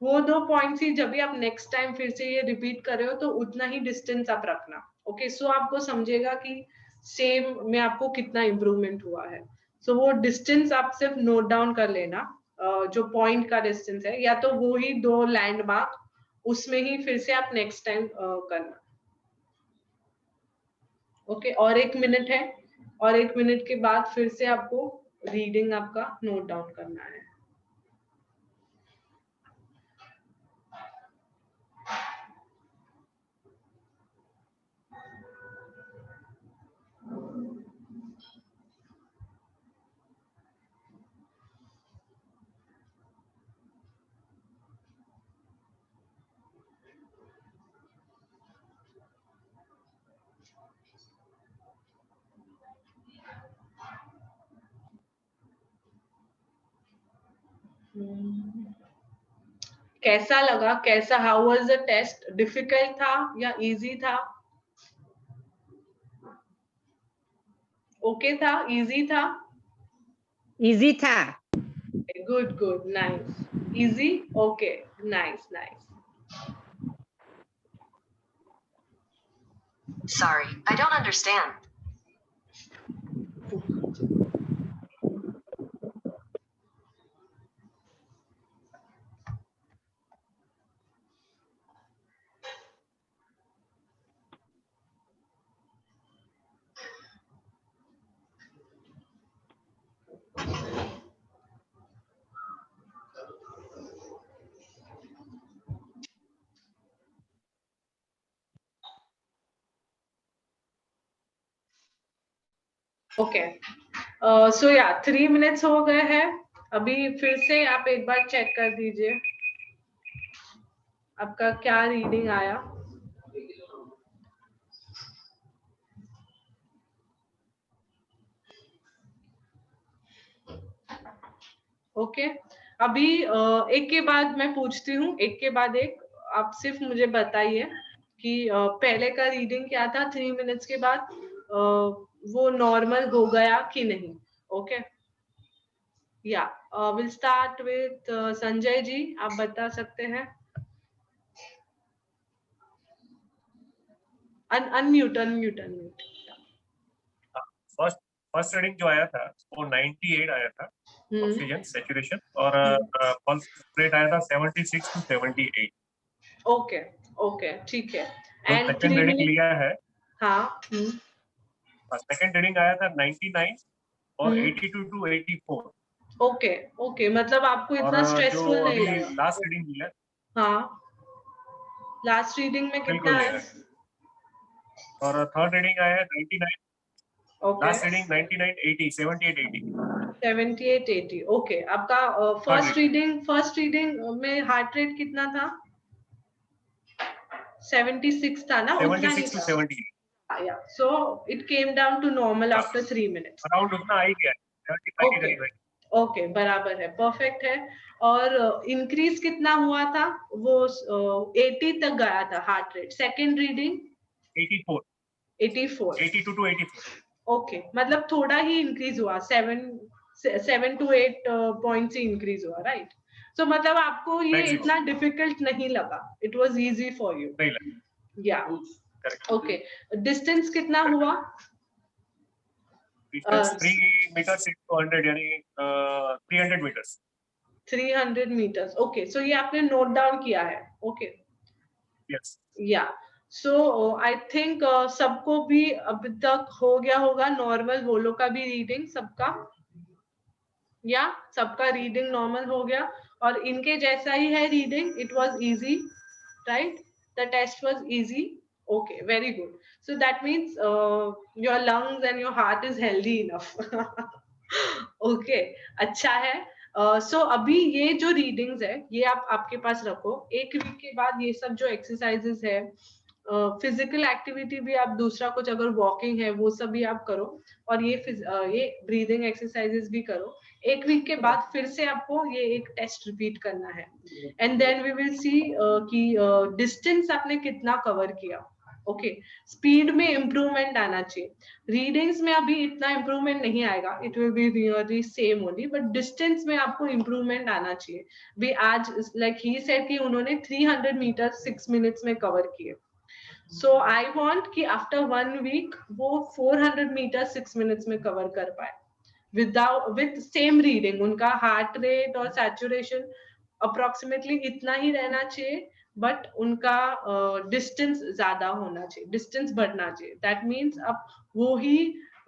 वो 2 पॉइंट्स ही जब भी आप नेक्स्ट टाइम फिर से ये रिपीट कर रहे हो तो उतना ही डिस्टेंस आप रखना. ओके सो आपको समझेगा कि सेम में आपको कितना इम्प्रूवमेंट हुआ है. सो वो डिस्टेंस आप सिर्फ नोट डाउन कर लेना, जो पॉइंट का डिस्टेंस है, या तो वो ही 2 लैंडमार्क उसमें ही फिर से आप नेक्स्ट टाइम करना. ओके और 1 मिनट है, और 1 मिनट के बाद फिर से आपको रीडिंग आपका नोट डाउन करना है. कैसा लगा? कैसा, how was the test? Difficult था या इजी था? ओके था, इजी था? इजी था. Good good, nice. Easy, okay, nice nice. Sorry, I don't understand. Okay so या 3 मिनट्स हो गए हैं. अभी फिर से आप एक बार चेक कर दीजिए आपका क्या रीडिंग आया. ओके अभी एक के बाद मैं पूछती हूँ, एक के बाद एक. आप सिर्फ मुझे बताइए कि पहले का रीडिंग क्या था 3 मिनट्स के बाद, वो नॉर्मल हो गया कि नहीं. ओके या will start with Sanjay ji, आप बता सकते हैं. Unmute unmute unmute. First reading जो आया था वो 98 आया था ऑक्सीजन सैचुरेशन, और पल्स रेट आया था 76 to 78. ओके ओके ठीक है. तो एंड सेकंड रीडिंग लिया है. हाँ. सेकंड रीडिंग आया था 99 और 82 to 84. ओके ओके, मतलब आपको इतना और स्ट्रेसफुल जो नहीं अभी लगा. लास्ट रीडिंग लिया, हाँ लास्ट रीडिंग में बिल्कुल कितना नहीं है? है. और थर्ड रीडिंग आया है 99 ओके लास्ट रीडिंग 99 80 78 80 78 80 ओके। आपका फर्स्ट रीडिंग में हार्ट रेट कितना था? 76 था ना? उतना ही 76 to था। 78 या so it came down to normal after 3 minutes. Around उतना आ ही गया 75 के करीब है। ओके बराबर है, परफेक्ट है। और इंक्रीज कितना हुआ था? वो 80 तक गया था heart rate. Second reading 84 84 82 to 84 okay, मतलब थोड़ा ही इंक्रीज हुआ, 7 to 8 पॉइंट से इंक्रीज हुआ, राइट? सो मतलब आपको ये Maximum. इतना डिफिकल्ट नहीं लगा, it was easy for you. नहीं लगा। या Correct. ओके। डिस्टेंस कितना हुआ? Distance 3 meters into 100 यानी 300 meters 300 मीटर्स। ओके, सो ये आपने नोट डाउन किया है। ओके yes या सो आई थिंक सबको भी अभी तक हो गया होगा नॉर्मल, वो लोग का भी रीडिंग सबका, या सबका रीडिंग नॉर्मल हो गया और इनके जैसा ही है reading. It was easy, right? The test was easy. Okay, very good. So that means your lungs and your heart is healthy enough. Okay, अच्छा है। सो अभी ये जो रीडिंग्स है ये आप आपके पास रखो। एक वीक के बाद ये सब जो एक्सरसाइजेस है, फिजिकल एक्टिविटी भी आप दूसरा कुछ अगर वॉकिंग है वो सब भी आप करो, और ये ब्रीदिंग एक्सरसाइजेस भी करो। एक वीक के बाद फिर से आपको ये एक टेस्ट रिपीट करना है and then we will see कि डिस्टेंस आपने कितना कवर किया। ओके, स्पीड में इम्प्रूवमेंट आना चाहिए। रीडिंग्स में अभी इतना इम्प्रूवमेंट नहीं आएगा, it will be nearly same only, but distance में आपको इम्प्रूवमेंट आना चाहिए। भी आज लाइक ही सेड कि उन्होंने 300 मीटर 6 मिनट्स में कवर किए। सो आई वांट कि आफ्टर 1 वीक वो 400 मीटर 6 मिनट्स में कवर कर पाए विद सेम रीडिंग। उनका हार्ट रेट और सैचुरेशन अप्रोक्सीमेटली इतना ही रहना चाहिए, बट उनका डिस्टेंस ज्यादा होना चाहिए, डिस्टेंस बढ़ना चाहिए। दैट मीन्स अब वो ही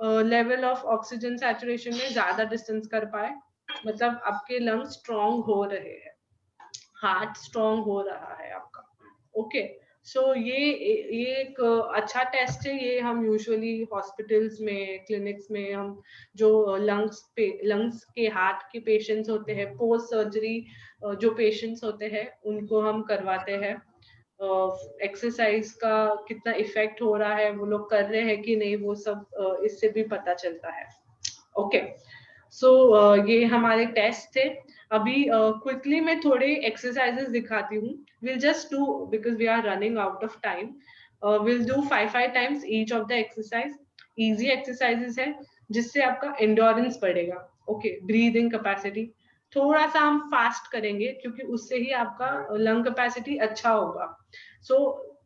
लेवल ऑफ ऑक्सीजन सैचुरेशन में ज्यादा डिस्टेंस कर पाए, मतलब आपके लंग्स स्ट्रॉन्ग हो रहे हैं, हार्ट स्ट्रॉन्ग हो रहा है आपका। ओके, सो ये एक अच्छा टेस्ट है। ये हम यूजुअली हॉस्पिटल्स में, क्लिनिक्स में, हम जो लंग्स के हार्ट के पेशेंट्स होते हैं, पोस्ट सर्जरी जो पेशेंट्स होते हैं, उनको हम करवाते हैं। एक्सरसाइज का कितना इफेक्ट हो रहा है, वो लोग कर रहे हैं कि नहीं, वो सब इससे भी पता चलता है। ओके, सो ये हमारे टेस्ट थे। अभी क्विकली मैं थोड़े एक्सरसाइजेस दिखाती हूँ। Will just do because we are running out of time. Will do 5 times each of the exercise. Easy exercises है जिससे आपका एंड्योरेंस बढ़ेगा। ओके, ब्रीदिंग कैपेसिटी थोड़ा सा हम फास्ट करेंगे क्योंकि उससे ही आपका लंग कैपेसिटी अच्छा होगा। सो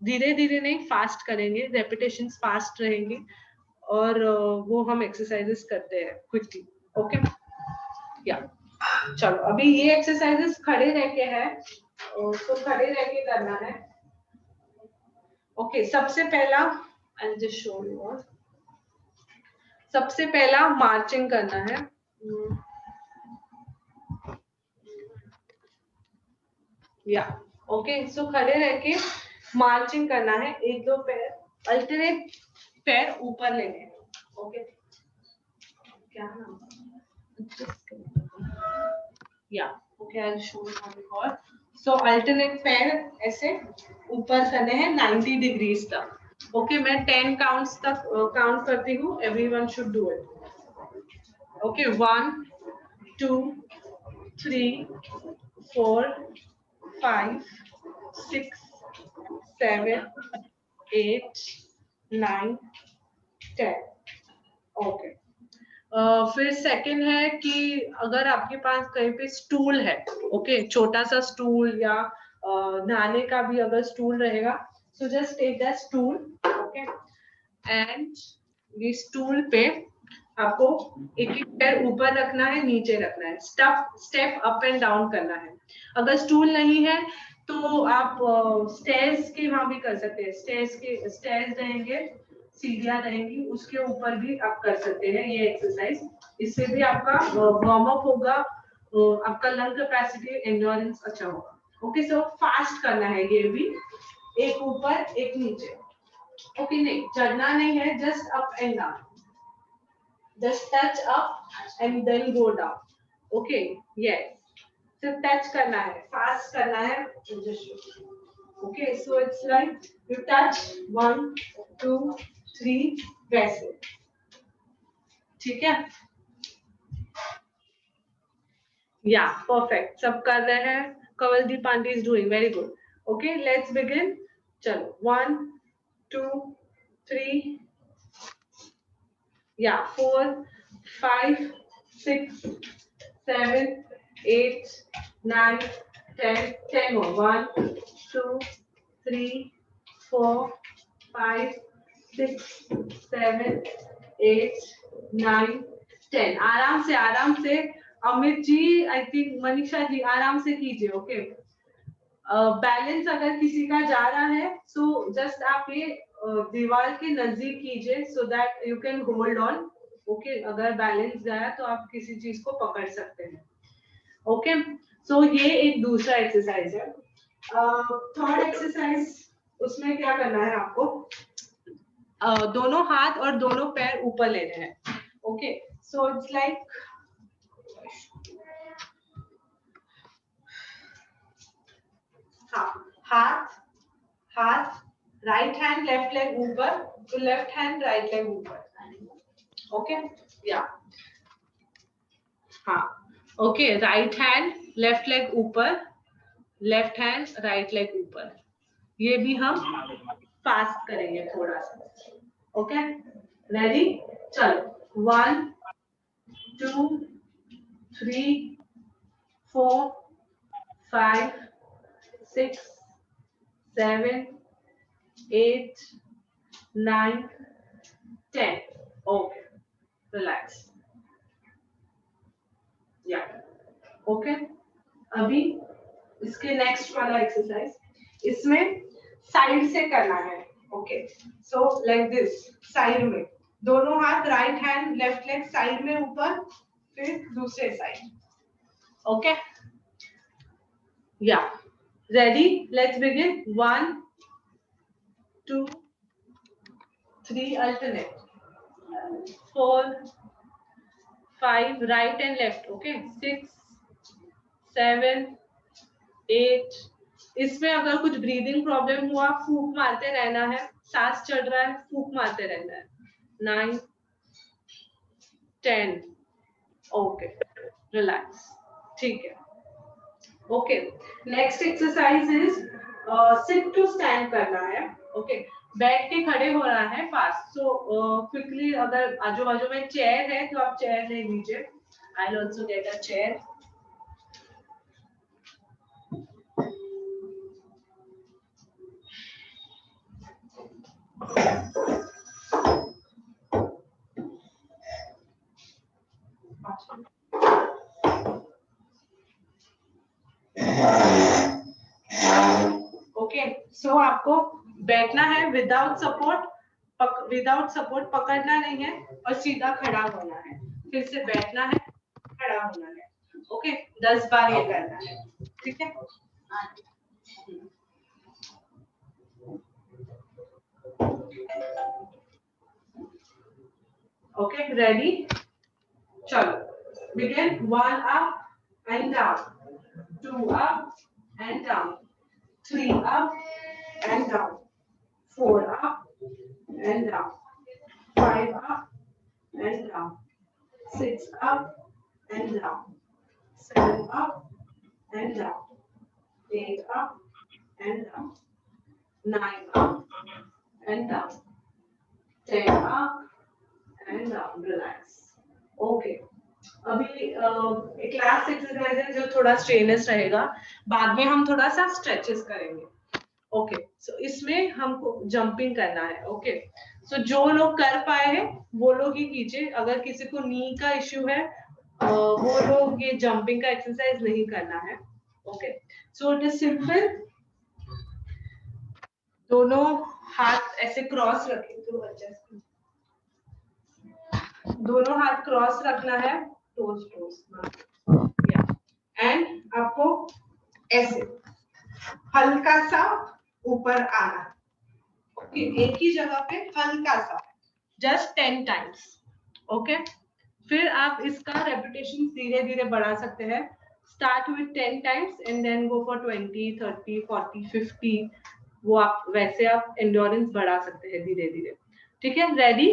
धीरे धीरे नहीं, फास्ट करेंगे, रेपिटेशन फास्ट रहेंगे, और वो हम एक्सरसाइजेस करते हैं क्विकली। ओके, या चलो अभी ये एक्सरसाइजेस खड़े रह के है, तो खड़े रह के करना है। ओके, सबसे पहला आई जस्ट शो यू, सबसे पहला मार्चिंग करना है। या ओके, सो खड़े रह के मार्चिंग करना है। एक दो पैर अल्टरनेट पैर ऊपर लेंगे। ओके, क्या नाम? या okay, I will show you how to call. So alternate पैर ऐसे ऊपर करने हैं 90 डिग्रीज तक। ओके, मैं 10 काउंट्स तक काउंट करती हूँ, everyone should do it. Okay, 1 2 3 4 5 6 7 8 9 10। Okay, फिर सेकंड है कि अगर आपके पास कहीं पे स्टूल है, ओके, छोटा सा स्टूल या नहाने का भी अगर स्टूल रहेगा, so just take that stool. Okay, and ये स्टूल पे आपको एक एक पैर ऊपर रखना है, नीचे रखना है, स्टेप अप एंड डाउन करना है। अगर स्टूल नहीं है तो आप स्टेयर्स के वहां भी कर सकते हैं। स्टेयर्स रहेंगे, सीढ़ियां रहेंगी, उसके ऊपर भी आप कर सकते हैं ये एक्सरसाइज। इससे भी आपका वार्म अप होगा, आपका लंग कैपेसिटी, एंड्योरेंस अच्छा होगा। ओके, सो फास्ट करना है ये भी, एक ऊपर एक नीचे। ओके, नहीं चढ़ना नहीं है, just up and down. Just touch up and then go down. Okay, yes. सिर्फ टच करना है, फास्ट करना है. Okay, so it's like you touch 1, 2, 3 वैसे. ठीक है? Yeah, perfect. सब कर रहे हैं. Kavaldeep Pandey is doing very good. Okay, let's begin. चलो 1, 2, 3. Yeah, 4, 5, 6, 7, 8, 9, 10. 10 more. 1, 2, 3, 4, 5, 6, 7, 8, 9, 10. आराम से अमित जी, आई थिंक मनीषा जी, आराम से कीजिए. ओके, बैलेंस अगर किसी का जा रहा है सो जस्ट आप ये दीवार के नजदीक कीजिए so that you can hold on. Okay, अगर बैलेंस गया तो आप किसी चीज को पकड़ सकते हैं. ओके, सो ये एक दूसरा एक्सरसाइज है. थर्ड एक्सरसाइज, उसमें क्या करना है आपको, दोनों हाथ और दोनों पैर ऊपर लेने हैं. ओके, सो इट्स लाइक हाथ, राइट हैंड लेफ्ट लेग ऊपर, तो लेफ्ट हैंड राइट लेग ऊपर. ओके, या हाँ, okay, right hand left leg ऊपर, लेफ्ट हैंड राइट लेग ऊपर. ये भी हम फास्ट करेंगे थोड़ा सा. Okay, ready? चलो 1, 2, 3, 4, 5, 6, 7, 8, 9, 10. Okay, relax. Yeah. Okay. अभी इसके नेक्स्ट वाला एक्सरसाइज, इसमें साइड से करना है. Okay, so like this, side में दोनों हाथ, right hand left leg side में ऊपर, फिर दूसरे साइड. ओके, या ready? Let's begin. 1, 2, 3 alternate. 4, 5 right and left. Okay, 6, 7, 8. इसमें अगर कुछ ब्रीदिंग प्रॉब्लम हुआ, फूंक मारते रहना है. सांस चढ़ रहा है, फूंक मारते रहना है. 9, 10. Okay, relax. ठीक है. Okay, next exercise is sit to stand करना है. ओके, बैठ के खड़े हो रहा है फास्ट. सो क्विकली, अगर आजू बाजू में चेयर है तो आप चेयर ले लीजिए. I will also get a chair. Okay, so आपको बैठना है विदाउट सपोर्ट. विदाउट सपोर्ट पकड़ना नहीं है और सीधा खड़ा होना है. फिर से बैठना है, खड़ा होना है. ओके, 10 बार ये करना है. ठीक है? Okay, ready? चलो, begin. 1 up and down, 2 up and down, 3 up and down, 4 up and down, 5 up and down, 6 up and down, 7 up and down, 8 up and down, 9 up and down, 10 up and down. Relax. Okay. अभी एक लास्ट एक्सरसाइज है जो थोड़ा स्ट्रेनस रहेगा. बाद में हम थोड़ा सा स्ट्रेचेस करेंगे. ओके, सो इसमें हमको जंपिंग करना है. ओके, सो जो लोग कर पाए हैं वो लोग ही कीजिए. अगर किसी को नी का इश्यू है वो लोग ये जंपिंग का एक्सरसाइज नहीं करना है. Okay, so it is simple. दोनों हाथ ऐसे क्रॉस रखें. दोनों हाथ क्रॉस रखना है. टोस या, एंड आपको ऐसे हल्का सा ऊपर आना. ओके, एक ही जगह पे हल्का सा, जस्ट 10 टाइम्स. ओके, फिर आप इसका रेपिटेशन धीरे धीरे बढ़ा सकते हैं. Start with 10 times and then go for 20, 30, 40, 50. वो आप वैसे आप एंड्योरेंस बढ़ा सकते हैं धीरे धीरे. ठीक है, रेडी.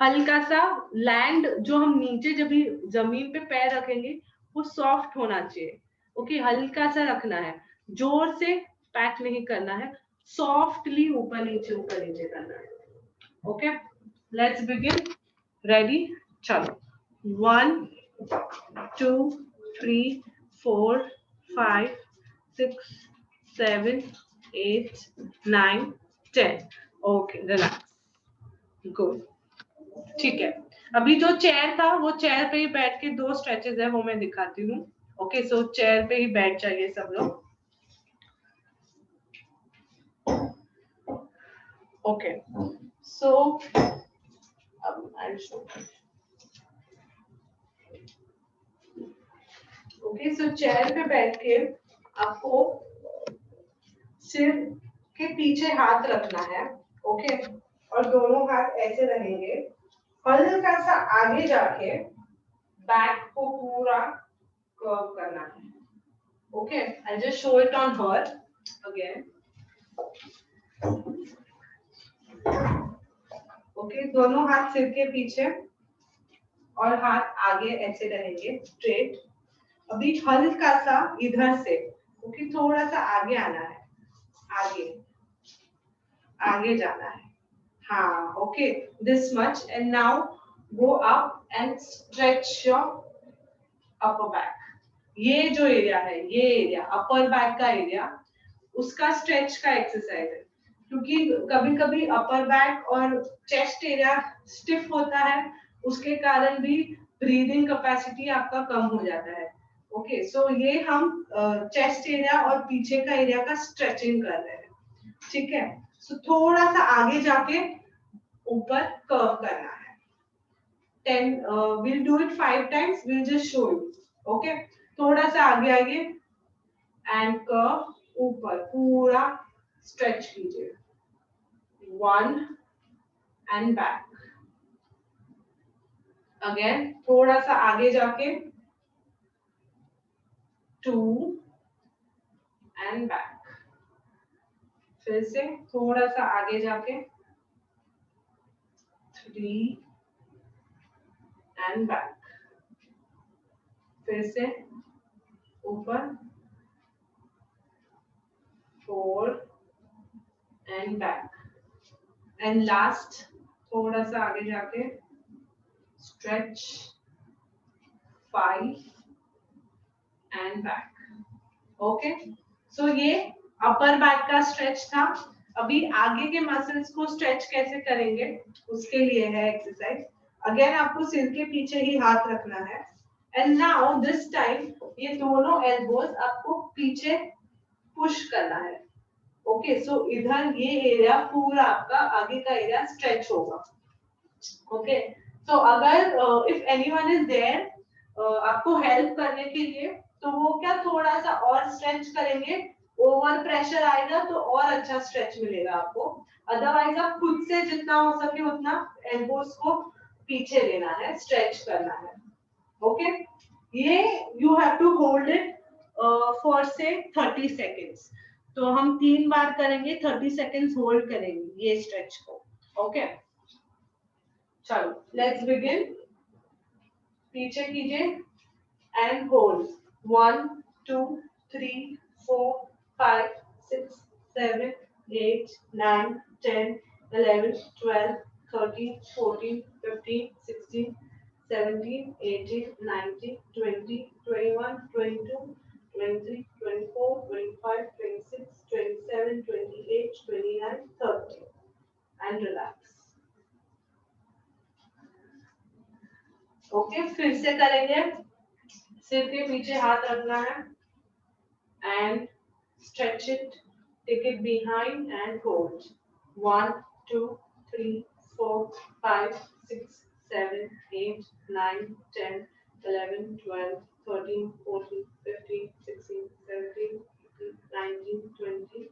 हल्का सा लैंड जो हम नीचे जब भी जमीन पे पैर रखेंगे वो सॉफ्ट होना चाहिए. ओके, हल्का सा रखना है, जोर से पैक नहीं करना है, सॉफ्टली ऊपर नीचे करना है. Okay, let's begin. रेडी, चलो. 1 2 3 4 5 6 7 8 9 10. Okay, relax. गुड. ठीक है, अभी जो चेयर था वो चेयर पे ही बैठ के 2 स्ट्रेचेस है वो मैं दिखाती हूँ. ओके, सो चेयर पे ही बैठ जाइए सब लोग. ओके, सो अब आई will show. Okay, so chair पे बैठ के आपको सिर के पीछे हाथ रखना है. ओके, और दोनों हाथ ऐसे रहेंगे. हल्का सा आगे जाके बैक को पूरा कर्व करना है. Okay, I just show it on her again. Okay, दोनों हाथ सिर के पीछे और हाथ आगे ऐसे रहेंगे स्ट्रेट. अभी हल्का सा इधर से ओके थोड़ा सा आगे आना है, आगे जाना है. हाँ, okay, this much. And now go up and stretch your upper back. ये जो एरिया है, ये एरिया अपर बैक का एरिया, उसका स्ट्रेच का एक्सरसाइज है. क्योंकि कभी कभी अपर बैक और चेस्ट एरिया स्टिफ होता है, उसके कारण भी ब्रीदिंग कैपेसिटी आपका कम हो जाता है. ओके, सो ये हम चेस्ट एरिया और पीछे का एरिया का स्ट्रेचिंग कर रहे हैं. ठीक है, सो थोड़ा सा आगे जाके ऊपर कर्व करना है. 10 we'll do it 5 times. We'll just show you. Okay, थोड़ा सा आगे आइए एंड कर्व ऊपर पूरा स्ट्रेच कीजिए. 1 एंड बैक. अगेन थोड़ा सा आगे जाके 2 एंड बैक. फिर से थोड़ा सा आगे जाके 3 एंड बैक. फिर से ऊपर 4 एंड बैक. एंड लास्ट थोड़ा सा आगे जाके स्ट्रेच 5 एंड बैक. ओके, सो ये अपर बैक का स्ट्रेच था. अभी आगे के मसल्स को स्ट्रेच कैसे करेंगे उसके लिए है एक्सरसाइज. अगेन आपको सिर के पीछे ही हाथ रखना है. एंड नाउ दिस टाइम ये दोनों एल्बोज आपको पीछे पुश करना है. ओके, सो इधर ये एरिया पूरा आपका आगे का एरिया स्ट्रेच होगा. ओके, सो अगर इफ एनीवन इज देयर आपको हेल्प करने के लिए, तो वो क्या थोड़ा सा और स्ट्रेच करेंगे. ओवर प्रेशर आएगा तो और अच्छा स्ट्रेच मिलेगा आपको. अदरवाइज आप खुद से जितना हो सके उतना एल्बोज को पीछे लेना है, स्ट्रेच करना है. ओके, ये you have to hold it for से 30 सेकेंड्स. तो हम 3 बार करेंगे, 30 सेकेंड्स होल्ड करेंगे ये स्ट्रेच को. ओके, चलो लेट्स बिगिन. पीछे कीजिए and hold. 1 2 3 4 5 6 7 8 9 10 11 12 13 14 15 16 17 18 19 20 21 22 23 24 25 26 27 28 29 30 and relax. Okay, फिर से करेंगे. सिर के पीछे हाथ रखना है and stretch it, take it behind and hold. 1 2 3 4 5 6 7 8 9 10 11 12 13 14 15 16 17 18 19 20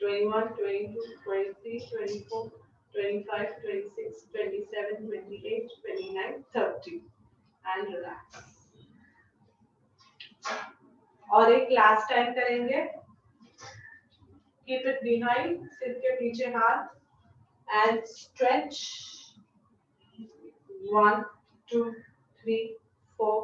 21 22 23 24 25, 26, 27, 28, 29, 30 and relax. और एक लास्ट टाइम करेंगे. Keep it behind, सिर के पीछे हाथ and stretch. 1, 2, 3, 4,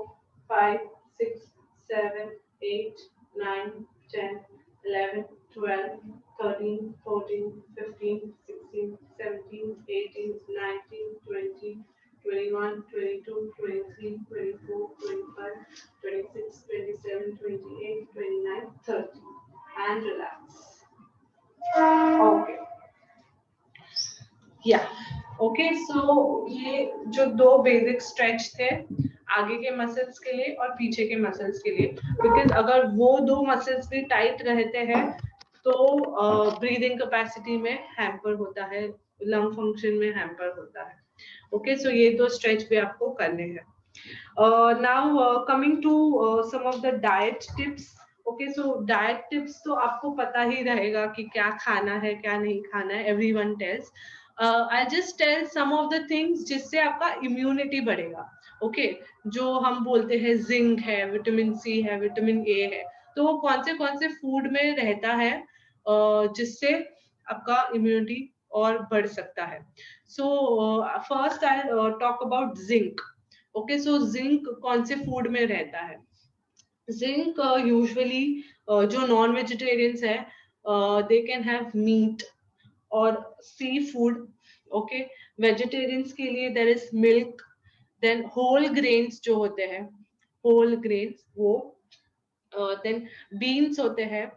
5, 6, 7, 8, 9, 10, 11, 12, 13, 14, 15, 16, 17, 18, 19, 20, 21, 22, 23, 24, 25, 26, 27, 28, 29, 30 and relax. Okay. Yeah. Okay so ये जो दो बेसिक स्ट्रेच थे आगे के मसल्स के लिए और पीछे के मसल्स के लिए, बिकॉज अगर वो दो मसल्स भी टाइट रहते हैं तो ब्रीदिंग कैपेसिटी में हैम्पर होता है, लंग फंक्शन में हैम्पर होता है. ओके सो ये दो स्ट्रेच भी आपको करने हैं. Now coming to some of the diet tips. Okay so diet tips तो आपको पता ही रहेगा कि क्या खाना है क्या नहीं खाना है, everyone tells. I'll just tell some of the things जिससे आपका इम्यूनिटी बढ़ेगा. ओके जो हम बोलते हैं जिंक है, विटामिन सी है, विटामिन ए है, तो वो कौन से फूड में रहता है जिससे आपका इम्यूनिटी और बढ़ सकता है. So first I talk about zinc. Okay so zinc कौन से फूड में रहता है. जिंक यूजुअली जो नॉन वेजिटेरियंस है दे कैन हैव मीट और सी फूड. ओके वेजिटेरियंस के लिए there is milk. Then whole grains जो होते हैं, होल ग्रेन्स वो. देन बीन्स होते हैं.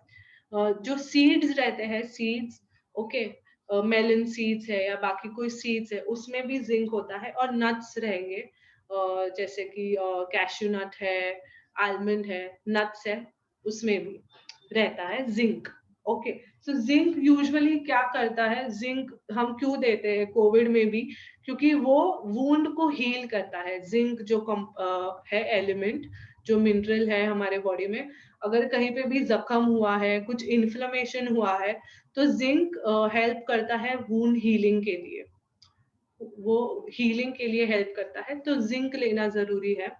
जो सीड्स रहते हैं, सीड्स. ओके मेलन सीड्स है या बाकी कोई सीड्स है उसमें भी जिंक होता है. और नट्स रहेंगे जैसे कि कैश्यू नट है, आलमंड है, नट्स है, उसमें भी रहता है zinc. Okay so zinc usually क्या करता है, जिंक हम क्यों देते हैं कोविड में भी, क्योंकि वो वुंड को हील करता है. जिंक जो है एलिमेंट, जो मिनरल है हमारे बॉडी में, अगर कहीं पे भी जख्म हुआ है, कुछ इन्फ्लेमेशन हुआ है, तो जिंक हेल्प करता है वुंड हीलिंग के लिए. वो हीलिंग के लिए हेल्प करता है, तो जिंक लेना जरूरी है.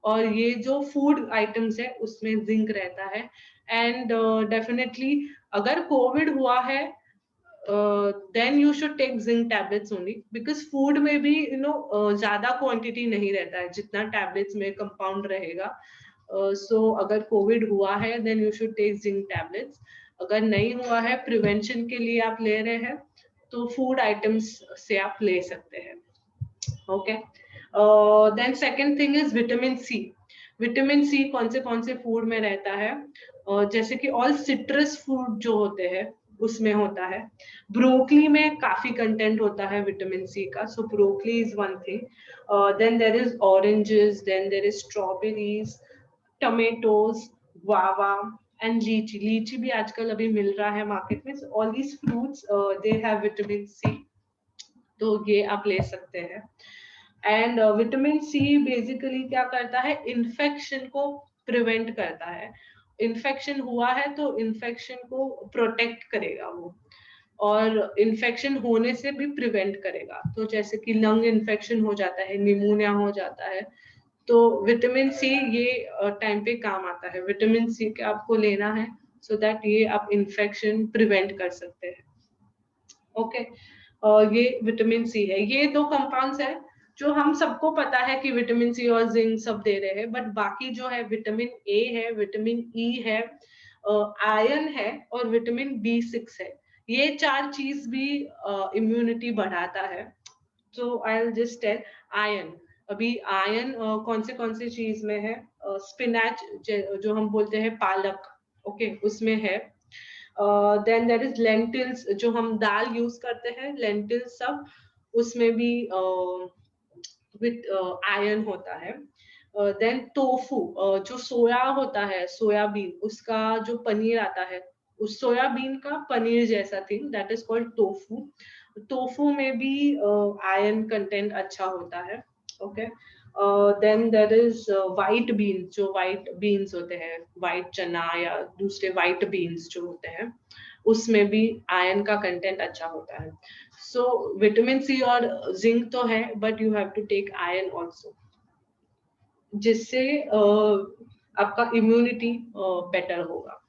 और ये जो फूड आइटम्स है उसमें जिंक रहता है. एंड डेफिनेटली अगर कोविड हुआ है then you should take zinc tablets only, because food में भी ज्यादा क्वांटिटी नहीं रहता है जितना टैबलेट्स में कंपाउंड रहेगा. सो अगर कोविड हुआ है then you should take zinc tablets. अगर नहीं हुआ है, प्रिवेंशन के लिए आप ले रहे हैं, तो फूड आइटम्स से आप ले सकते हैं. Okay then second thing is vitamin C. Vitamin C कौन से फूड में रहता है, जैसे कि ऑल सिट्रस फूड जो होते हैं उसमें होता है. ब्रोकली में काफी कंटेंट होता है विटामिन सी का, so broccoli is one thing. Then there is oranges, then there is strawberries, tomatoes, guava and litchi. लीची भी आजकल अभी मिल रहा है मार्केट में. All these fruits they have vitamin C, तो ये आप ले सकते हैं. एंड विटामिन सी बेसिकली क्या करता है, इन्फेक्शन को प्रिवेंट करता है. इन्फेक्शन हुआ है तो इन्फेक्शन को प्रोटेक्ट करेगा वो, और इन्फेक्शन होने से भी प्रिवेंट करेगा. तो जैसे कि लंग इन्फेक्शन हो जाता है, निमोनिया हो जाता है, तो विटामिन सी ये टाइम पे काम आता है. विटामिन सी के आपको लेना है सो दैट ये आप इन्फेक्शन प्रिवेंट कर सकते हैं. ओके ये विटामिन सी है. ये दो कंपाउंड्स है जो हम सबको पता है कि विटामिन सी और जिंक सब दे रहे हैं, बट बाकी जो है विटामिन ए है, विटामिन ई है, आयरन है और विटामिन B6 है. ये चार चीज भी इम्यूनिटी बढ़ाता है. So I will just tell iron. अभी आयरन कौन से चीज में है, स्पिनच जो हम बोलते हैं पालक, ओके उसमें है. देन देयर इज लेंटिल्स, जो हम दाल यूज करते हैं, लेंटिल्स सब उसमें भी विद आयरन होता है. देन टोफू, जो सोया होता है, सोयाबीन, उसका जो पनीर आता है, उस सोयाबीन का पनीर जैसा thing, that is called tofu. Tofu में भी आयरन कंटेंट अच्छा होता है. Okay then there is white beans. जो व्हाइट बीन्स होते हैं, व्हाइट चना या दूसरे व्हाइट बीन्स जो होते हैं, उसमें भी आयरन का कंटेंट अच्छा होता है. सो विटामिन सी और जिंक तो है, but you have to take iron also, जिससे आपका इम्यूनिटी बेटर होगा.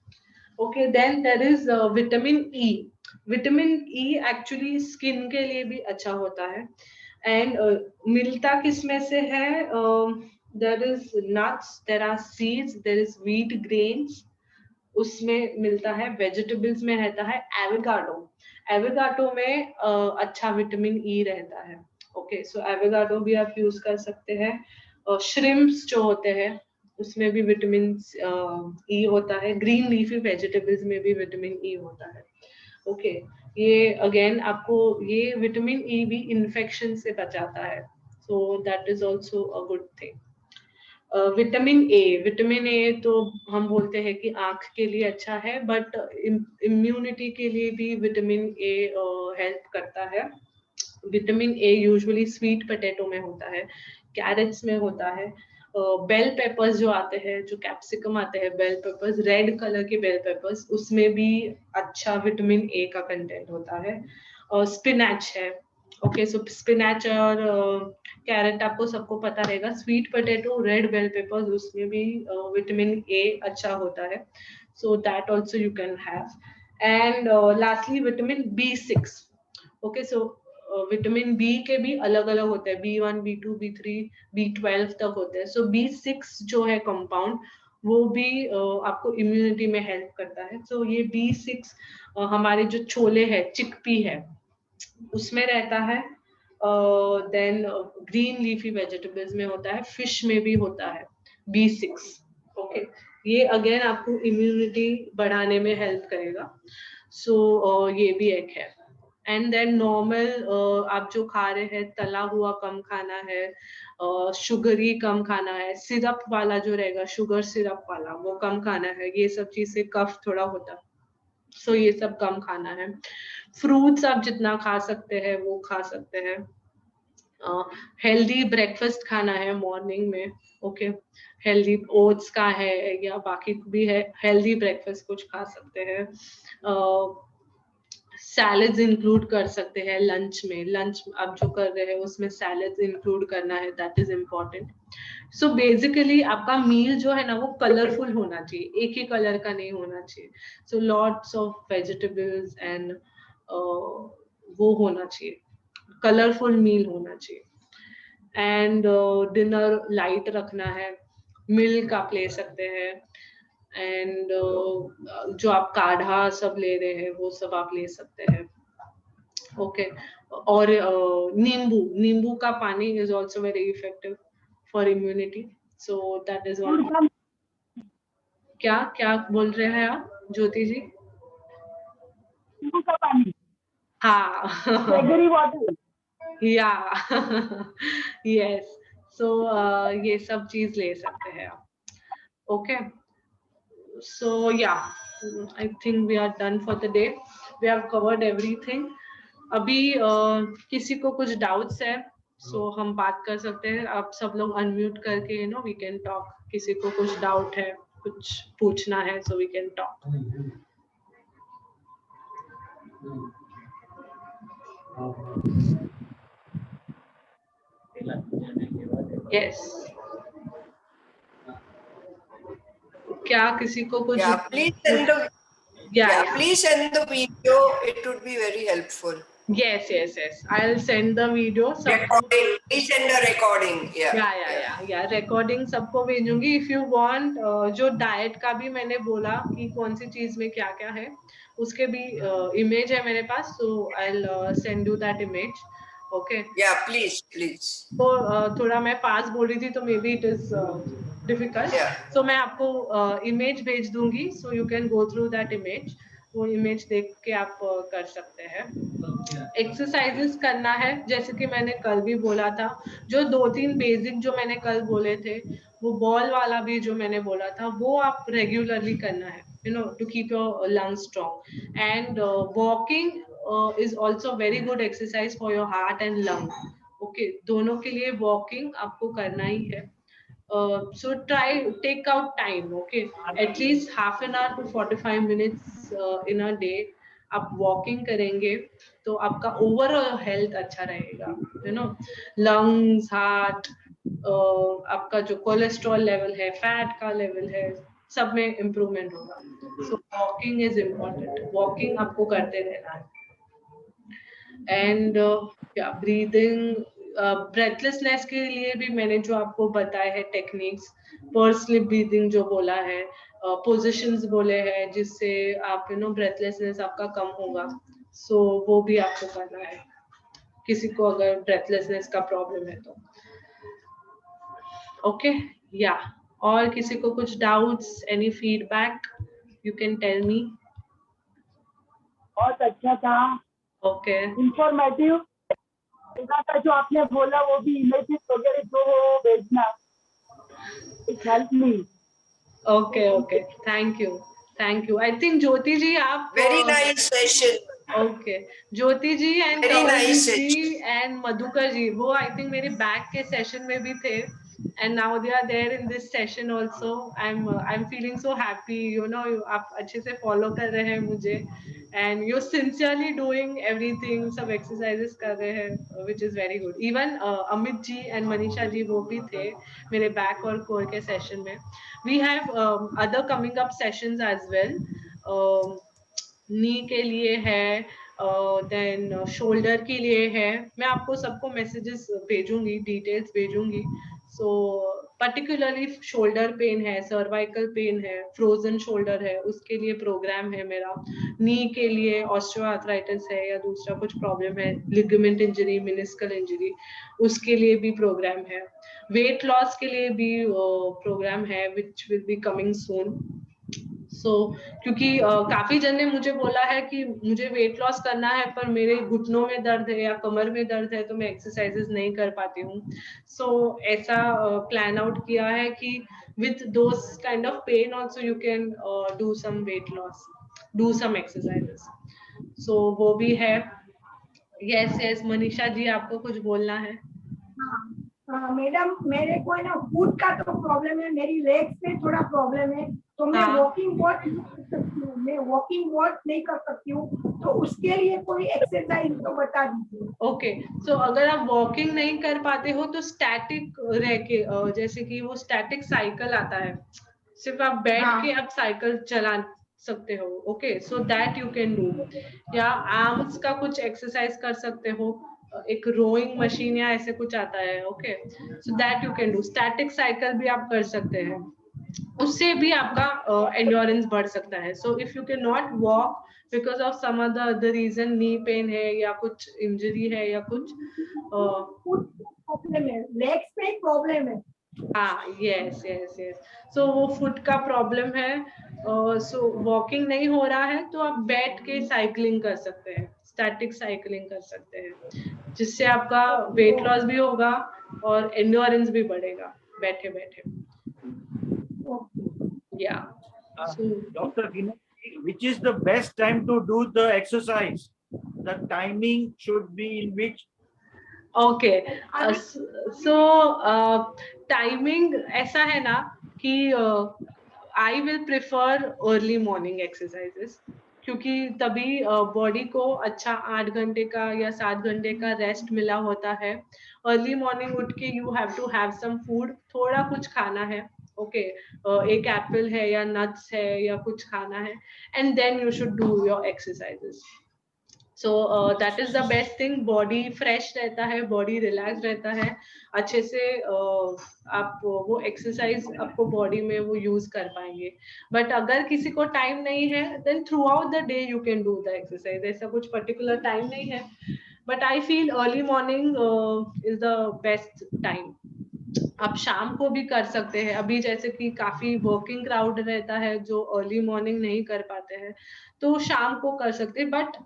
Okay, then there is vitamin E. Vitamin E actually skin के लिए भी अच्छा होता है. एंड मिलता किसमें से है? There is nuts, there are seeds, there is wheat grains, उसमें मिलता है. वेजिटेबल्स में रहता है एवोकाडो. एवोकाडो में अच्छा विटामिन ई रहता है. ओके, सो एवोकाडो भी आप यूज कर सकते हैं. श्रिम्प्स जो होते हैं उसमें भी विटामिन ई होता है. ग्रीन लीफी वेजिटेबल्स में भी विटामिन ई होता है. ओके, ये अगेन आपको ये विटामिन ई भी इन्फेक्शन से बचाता है. So that is also a good thing. Vitamin A तो हम बोलते हैं कि आंख के लिए अच्छा है, बट इम्यूनिटी के लिए भी विटामिन ए हेल्प करता है. Vitamin A usually sweet potato में होता है, कैरेट्स में होता है, बेल पेपर्स जो आते हैं, जो कैप्सिकम आते हैं, बेल पेपर्स, रेड कलर के बेल पेपर्स, उसमें भी अच्छा विटामिन ए का कंटेंट होता है. स्पिनच है. ओके, सो स्पिनच और कैरेट आपको सबको पता रहेगा. Sweet potato, red bell peppers, उसमें भी विटामिन ए अच्छा होता है. So that also you can have. And lastly vitamin B6. Okay, so vitamin B के भी अलग अलग होते हैं. B1, B2, B3, B12 तक होते हैं. सो B6 जो है कंपाउंड, वो भी आपको इम्यूनिटी में हेल्प करता है. सो ये B6 हमारे जो छोले है, चिकपी है, उसमें रहता है. देन ग्रीन लीफी वेजिटेबल्स में होता है, फिश में भी होता है B6. ओके, ये अगेन आपको इम्यूनिटी बढ़ाने में हेल्प करेगा. सो ये भी एक है. एंड देन नॉर्मल आप जो खा रहे हैं, तला हुआ कम खाना है, शुगरी कम खाना है, सिरप वाला जो रहेगा, शुगर सिरप वाला, वो कम खाना है. ये सब चीज से कफ थोड़ा होता है, सो ये सब कम खाना है. फ्रूट्स आप जितना खा सकते हैं वो खा सकते हैं. हेल्दी ब्रेकफास्ट खाना है मॉर्निंग में. ओके, हेल्दी ओट्स का है या बाकी भी है, हेल्दी ब्रेकफास्ट कुछ खा सकते हैं. सैलेड्स इंक्लूड कर सकते हैं लंच में. लंच आप जो कर रहे हैं उसमें सैलेड्स इंक्लूड करना है, that is important. So basically आपका मील जो है ना, वो कलरफुल होना चाहिए, एक ही कलर का नहीं होना चाहिए. So lots of vegetables and वो होना चाहिए, कलरफुल मील होना चाहिए. एंड डिनर लाइट रखना है. मिल्क आप ले सकते हैं. एंड जो आप काढ़ा सब ले रहे हैं वो सब आप ले सकते हैं. ओके, और नींबू का पानी is also very effective for immunity. So that is one. क्या क्या बोल रहे हैं आप ज्योति जी? हाँ. या यस. सो ये सब चीज ले सकते हैं आप. Okay, so yeah, I think we are done for the day. We have covered everything. अभी किसी को कुछ डाउट्स है सो हम बात कर सकते हैं. आप सब लोग अनम्यूट करके we can talk. किसी को कुछ डाउट है, कुछ पूछना है, so we can talk. Yes. क्या किसी को कुछ? Please send please send the video. It would be very helpful. Yes. I'll send the video. Recording. Please send a recording. Yeah. Recording सबको भेजूंगी. If you want, जो डाइट का भी मैंने बोला कि कौन सी चीज में क्या क्या है, उसके भी इमेज है मेरे पास. So I'll send you that image. Okay. Yeah, please. तो थोड़ा मैं पास बोल रही थी तो maybe it is difficult. So मैं आपको इमेज भेज दूंगी. So you can go through that image. वो इमेज देख के आप कर सकते हैं. एक्सरसाइजेस करना है, जैसे कि मैंने कल भी बोला था. जो 2-3 बेसिक जो मैंने कल बोले थे, वो बॉल वाला भी जो मैंने बोला था, वो आप रेगुलरली करना है, to keep your lungs strong. And walking is also very good exercise for your heart and lung. Okay, दोनों के लिए walking आपको करना ही है. So take out time, okay, at least half an hour to 45 minutes in a day आप वॉकिंग करेंगे तो आपका ओवरऑल हेल्थ अच्छा रहेगा, यू नो, लंग्स, हार्ट, आपका जो कोलेस्ट्रॉल लेवल है, फैट का लेवल है, सब में इम्प्रूवमेंट होगा। सो वॉकिंग इज इम्पोर्टेंट, वॉकिंग आपको करते रहना है। एंड ब्रीदिंग, ब्रेथलेसनेस के लिए भी मैंने जो आपको बताया है टेक्निक्स, पर्सनली ब्रीदिंग जो बोला है, पोजिशंस बोले हैं जिससे आप ब्रेथलेसनेस आपका कम होगा। सो वो भी आपको करना है किसी को अगर ब्रेथलेसनेस का प्रॉब्लम है तो। ओके या और किसी को कुछ doubts, any feedback, you can tell me. बहुत अच्छा था, ओके, इंफॉर्मेटिव था। जो आपने बोला वो भी इमेजेस वगैरह जो वो भेजना, it help me. Okay okay, thank you, thank you. I think Jyoti ji आप Very nice session. Okay, Jyoti ji and Very nice ji and Madhukar ji, वो आई थिंक मेरे बैक के सेशन में भी थे and now they are there in this session also. I am feeling so happy, you know, आप अच्छे से फॉलो कर रहे हैं मुझे and you sincerely doing everything, सब एक्सरसाइजेस कर रहे हैं which is very good. Even Amit ji and Manisha ji वो भी थे मेरे बैक और कोर के सेशन में। We have other coming up sessions as well, knee के लिए है, देन शोल्डर के लिए है। मैं आपको सबको मैसेजेस भेजूंगी, डिटेल्स भेजूंगी। सो पर्टिकुलरली शोल्डर पेन है, सर्वाइकल पेन है, फ्रोजन शोल्डर है, उसके लिए प्रोग्राम है मेरा। नी के लिए ऑस्टियोआर्थराइटिस है या दूसरा कुछ प्रॉब्लम है, लिगामेंट इंजरी, मेनिस्कल इंजरी, उसके लिए भी प्रोग्राम है। वेट लॉस के लिए भी प्रोग्राम है which will be coming soon. So क्योंकि काफी जन ने मुझे बोला है कि मुझे वेट लॉस करना है पर मेरे घुटनों में दर्द है या कमर में दर्द है तो मैं एक्सरसाइजेस नहीं कर पाती हूँ। सो ऐसा प्लान आउट किया है कि with those kind of pain also you can do some weight loss, do some exercises. So वो भी है। yes yes मनीषा जी आपको कुछ बोलना है? मैडम मेरे को है ना फुट का तो प्रॉब्लम है, मेरी लेग्स में थोड़ा प्रॉब्लम है, तो मैं हाँ। वॉकिंग बहुत नहीं कर सकती हूँ, मैं वॉकिंग बहुत नहीं कर सकती हूँ, तो उसके लिए कोई एक्सरसाइज तो बता दीजिए। ओके, सो अगर आप वॉकिंग नहीं कर पाते हो तो स्टैटिक रह के, जैसे कि वो स्टैटिक साइकिल आता है, सिर्फ आप बैठ के आप साइकिल चला सकते हो। Okay, so that you can do. या आर्म्स का कुछ एक्सरसाइज कर सकते हो, एक रोइंग मशीन या ऐसे कुछ आता है। Okay, so that you can do. Static cycle भी आप कर सकते हैं, उससे भी आपका एंड्योरेंस बढ़ सकता है। So if you can not walk because of some other reason, knee pain है या कुछ इंजरी है या कुछ प्रॉब्लम है, लेग्स में प्रॉब्लम है। हाँ, यस यस यस, सो वो फुट का प्रॉब्लम है। सो वॉकिंग नहीं हो रहा है तो आप बैठ के साइकिलिंग कर सकते हैं, स्टैटिक साइकिलिंग कर सकते हैं, जिससे आपका वेट लॉस भी होगा और एंड्योरेंस भी बढ़ेगा बैठे बैठे। Yeah. So, Dr. Vinay, which is the best time to do the exercise? The timing should be in which? okay. So timing ऐसा है ना कि I will prefer early morning exercises, क्योंकि तभी बॉडी को अच्छा 8 घंटे का या 7 घंटे का रेस्ट मिला होता है। अर्ली मॉर्निंग उठ के you have to have some food, थोड़ा कुछ खाना है। ओके, एक एप्पल है या नट्स है या कुछ खाना है, and then you should do your exercises. So that is the best thing. Body fresh रहता है, बॉडी रिलैक्स रहता है, अच्छे से आप वो एक्सरसाइज आपको बॉडी में वो यूज कर पाएंगे। बट अगर किसी को टाइम नहीं है then throughout the day you can do the exercise, ऐसा कुछ पर्टिकुलर टाइम नहीं है। But I feel early morning is the best time. आप शाम को भी कर सकते हैं, अभी जैसे कि काफी वर्किंग क्राउड रहता है जो अर्ली मॉर्निंग नहीं कर पाते हैं, तो शाम को कर सकते हैं। बट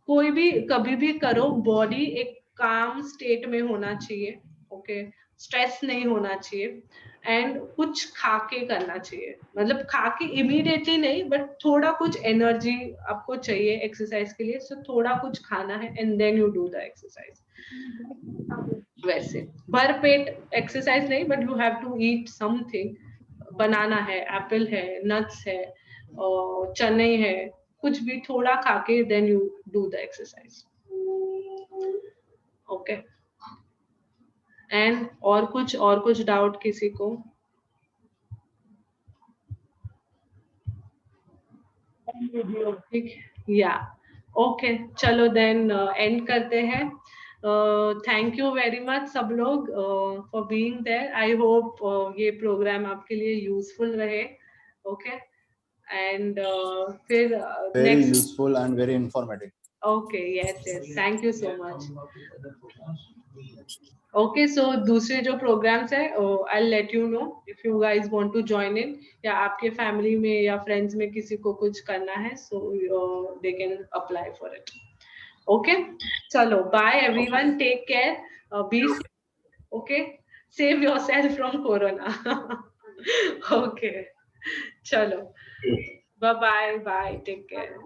कोई भी कभी भी करो, बॉडी एक काम स्टेट में होना चाहिए। ओके, स्ट्रेस नहीं होना चाहिए एंड कुछ खा के करना चाहिए, मतलब खा के इमीडिएटली नहीं, बट थोड़ा कुछ एनर्जी आपको चाहिए एक्सरसाइज के लिए। सो थोड़ा कुछ खाना है and then you do the exercise. वैसे भर पेट एक्सरसाइज नहीं, but you have to eat something. Banana है, एप्पल है, नट्स है, चने है, कुछ भी थोड़ा खा के then you do the exercise. Okay. And और कुछ डाउट किसी को? ठीक, या ओके, चलो देन एंड करते हैं. थैंक यू वेरी मच सब लोग for being there. I hope ये प्रोग्राम आपके लिए यूजफुल रहे. ओके, एंड फिर very useful and very informative. Okay, yes, thank you so much. Okay, so दूसरे जो programs है, I'll let you know if you guys want to join in, या आपके family में या friends में किसी को कुछ करना है, so they can apply for it. Okay, चलो, bye everyone, take care, be safe. Okay, save yourself from corona. Okay, चलो, bye, take care.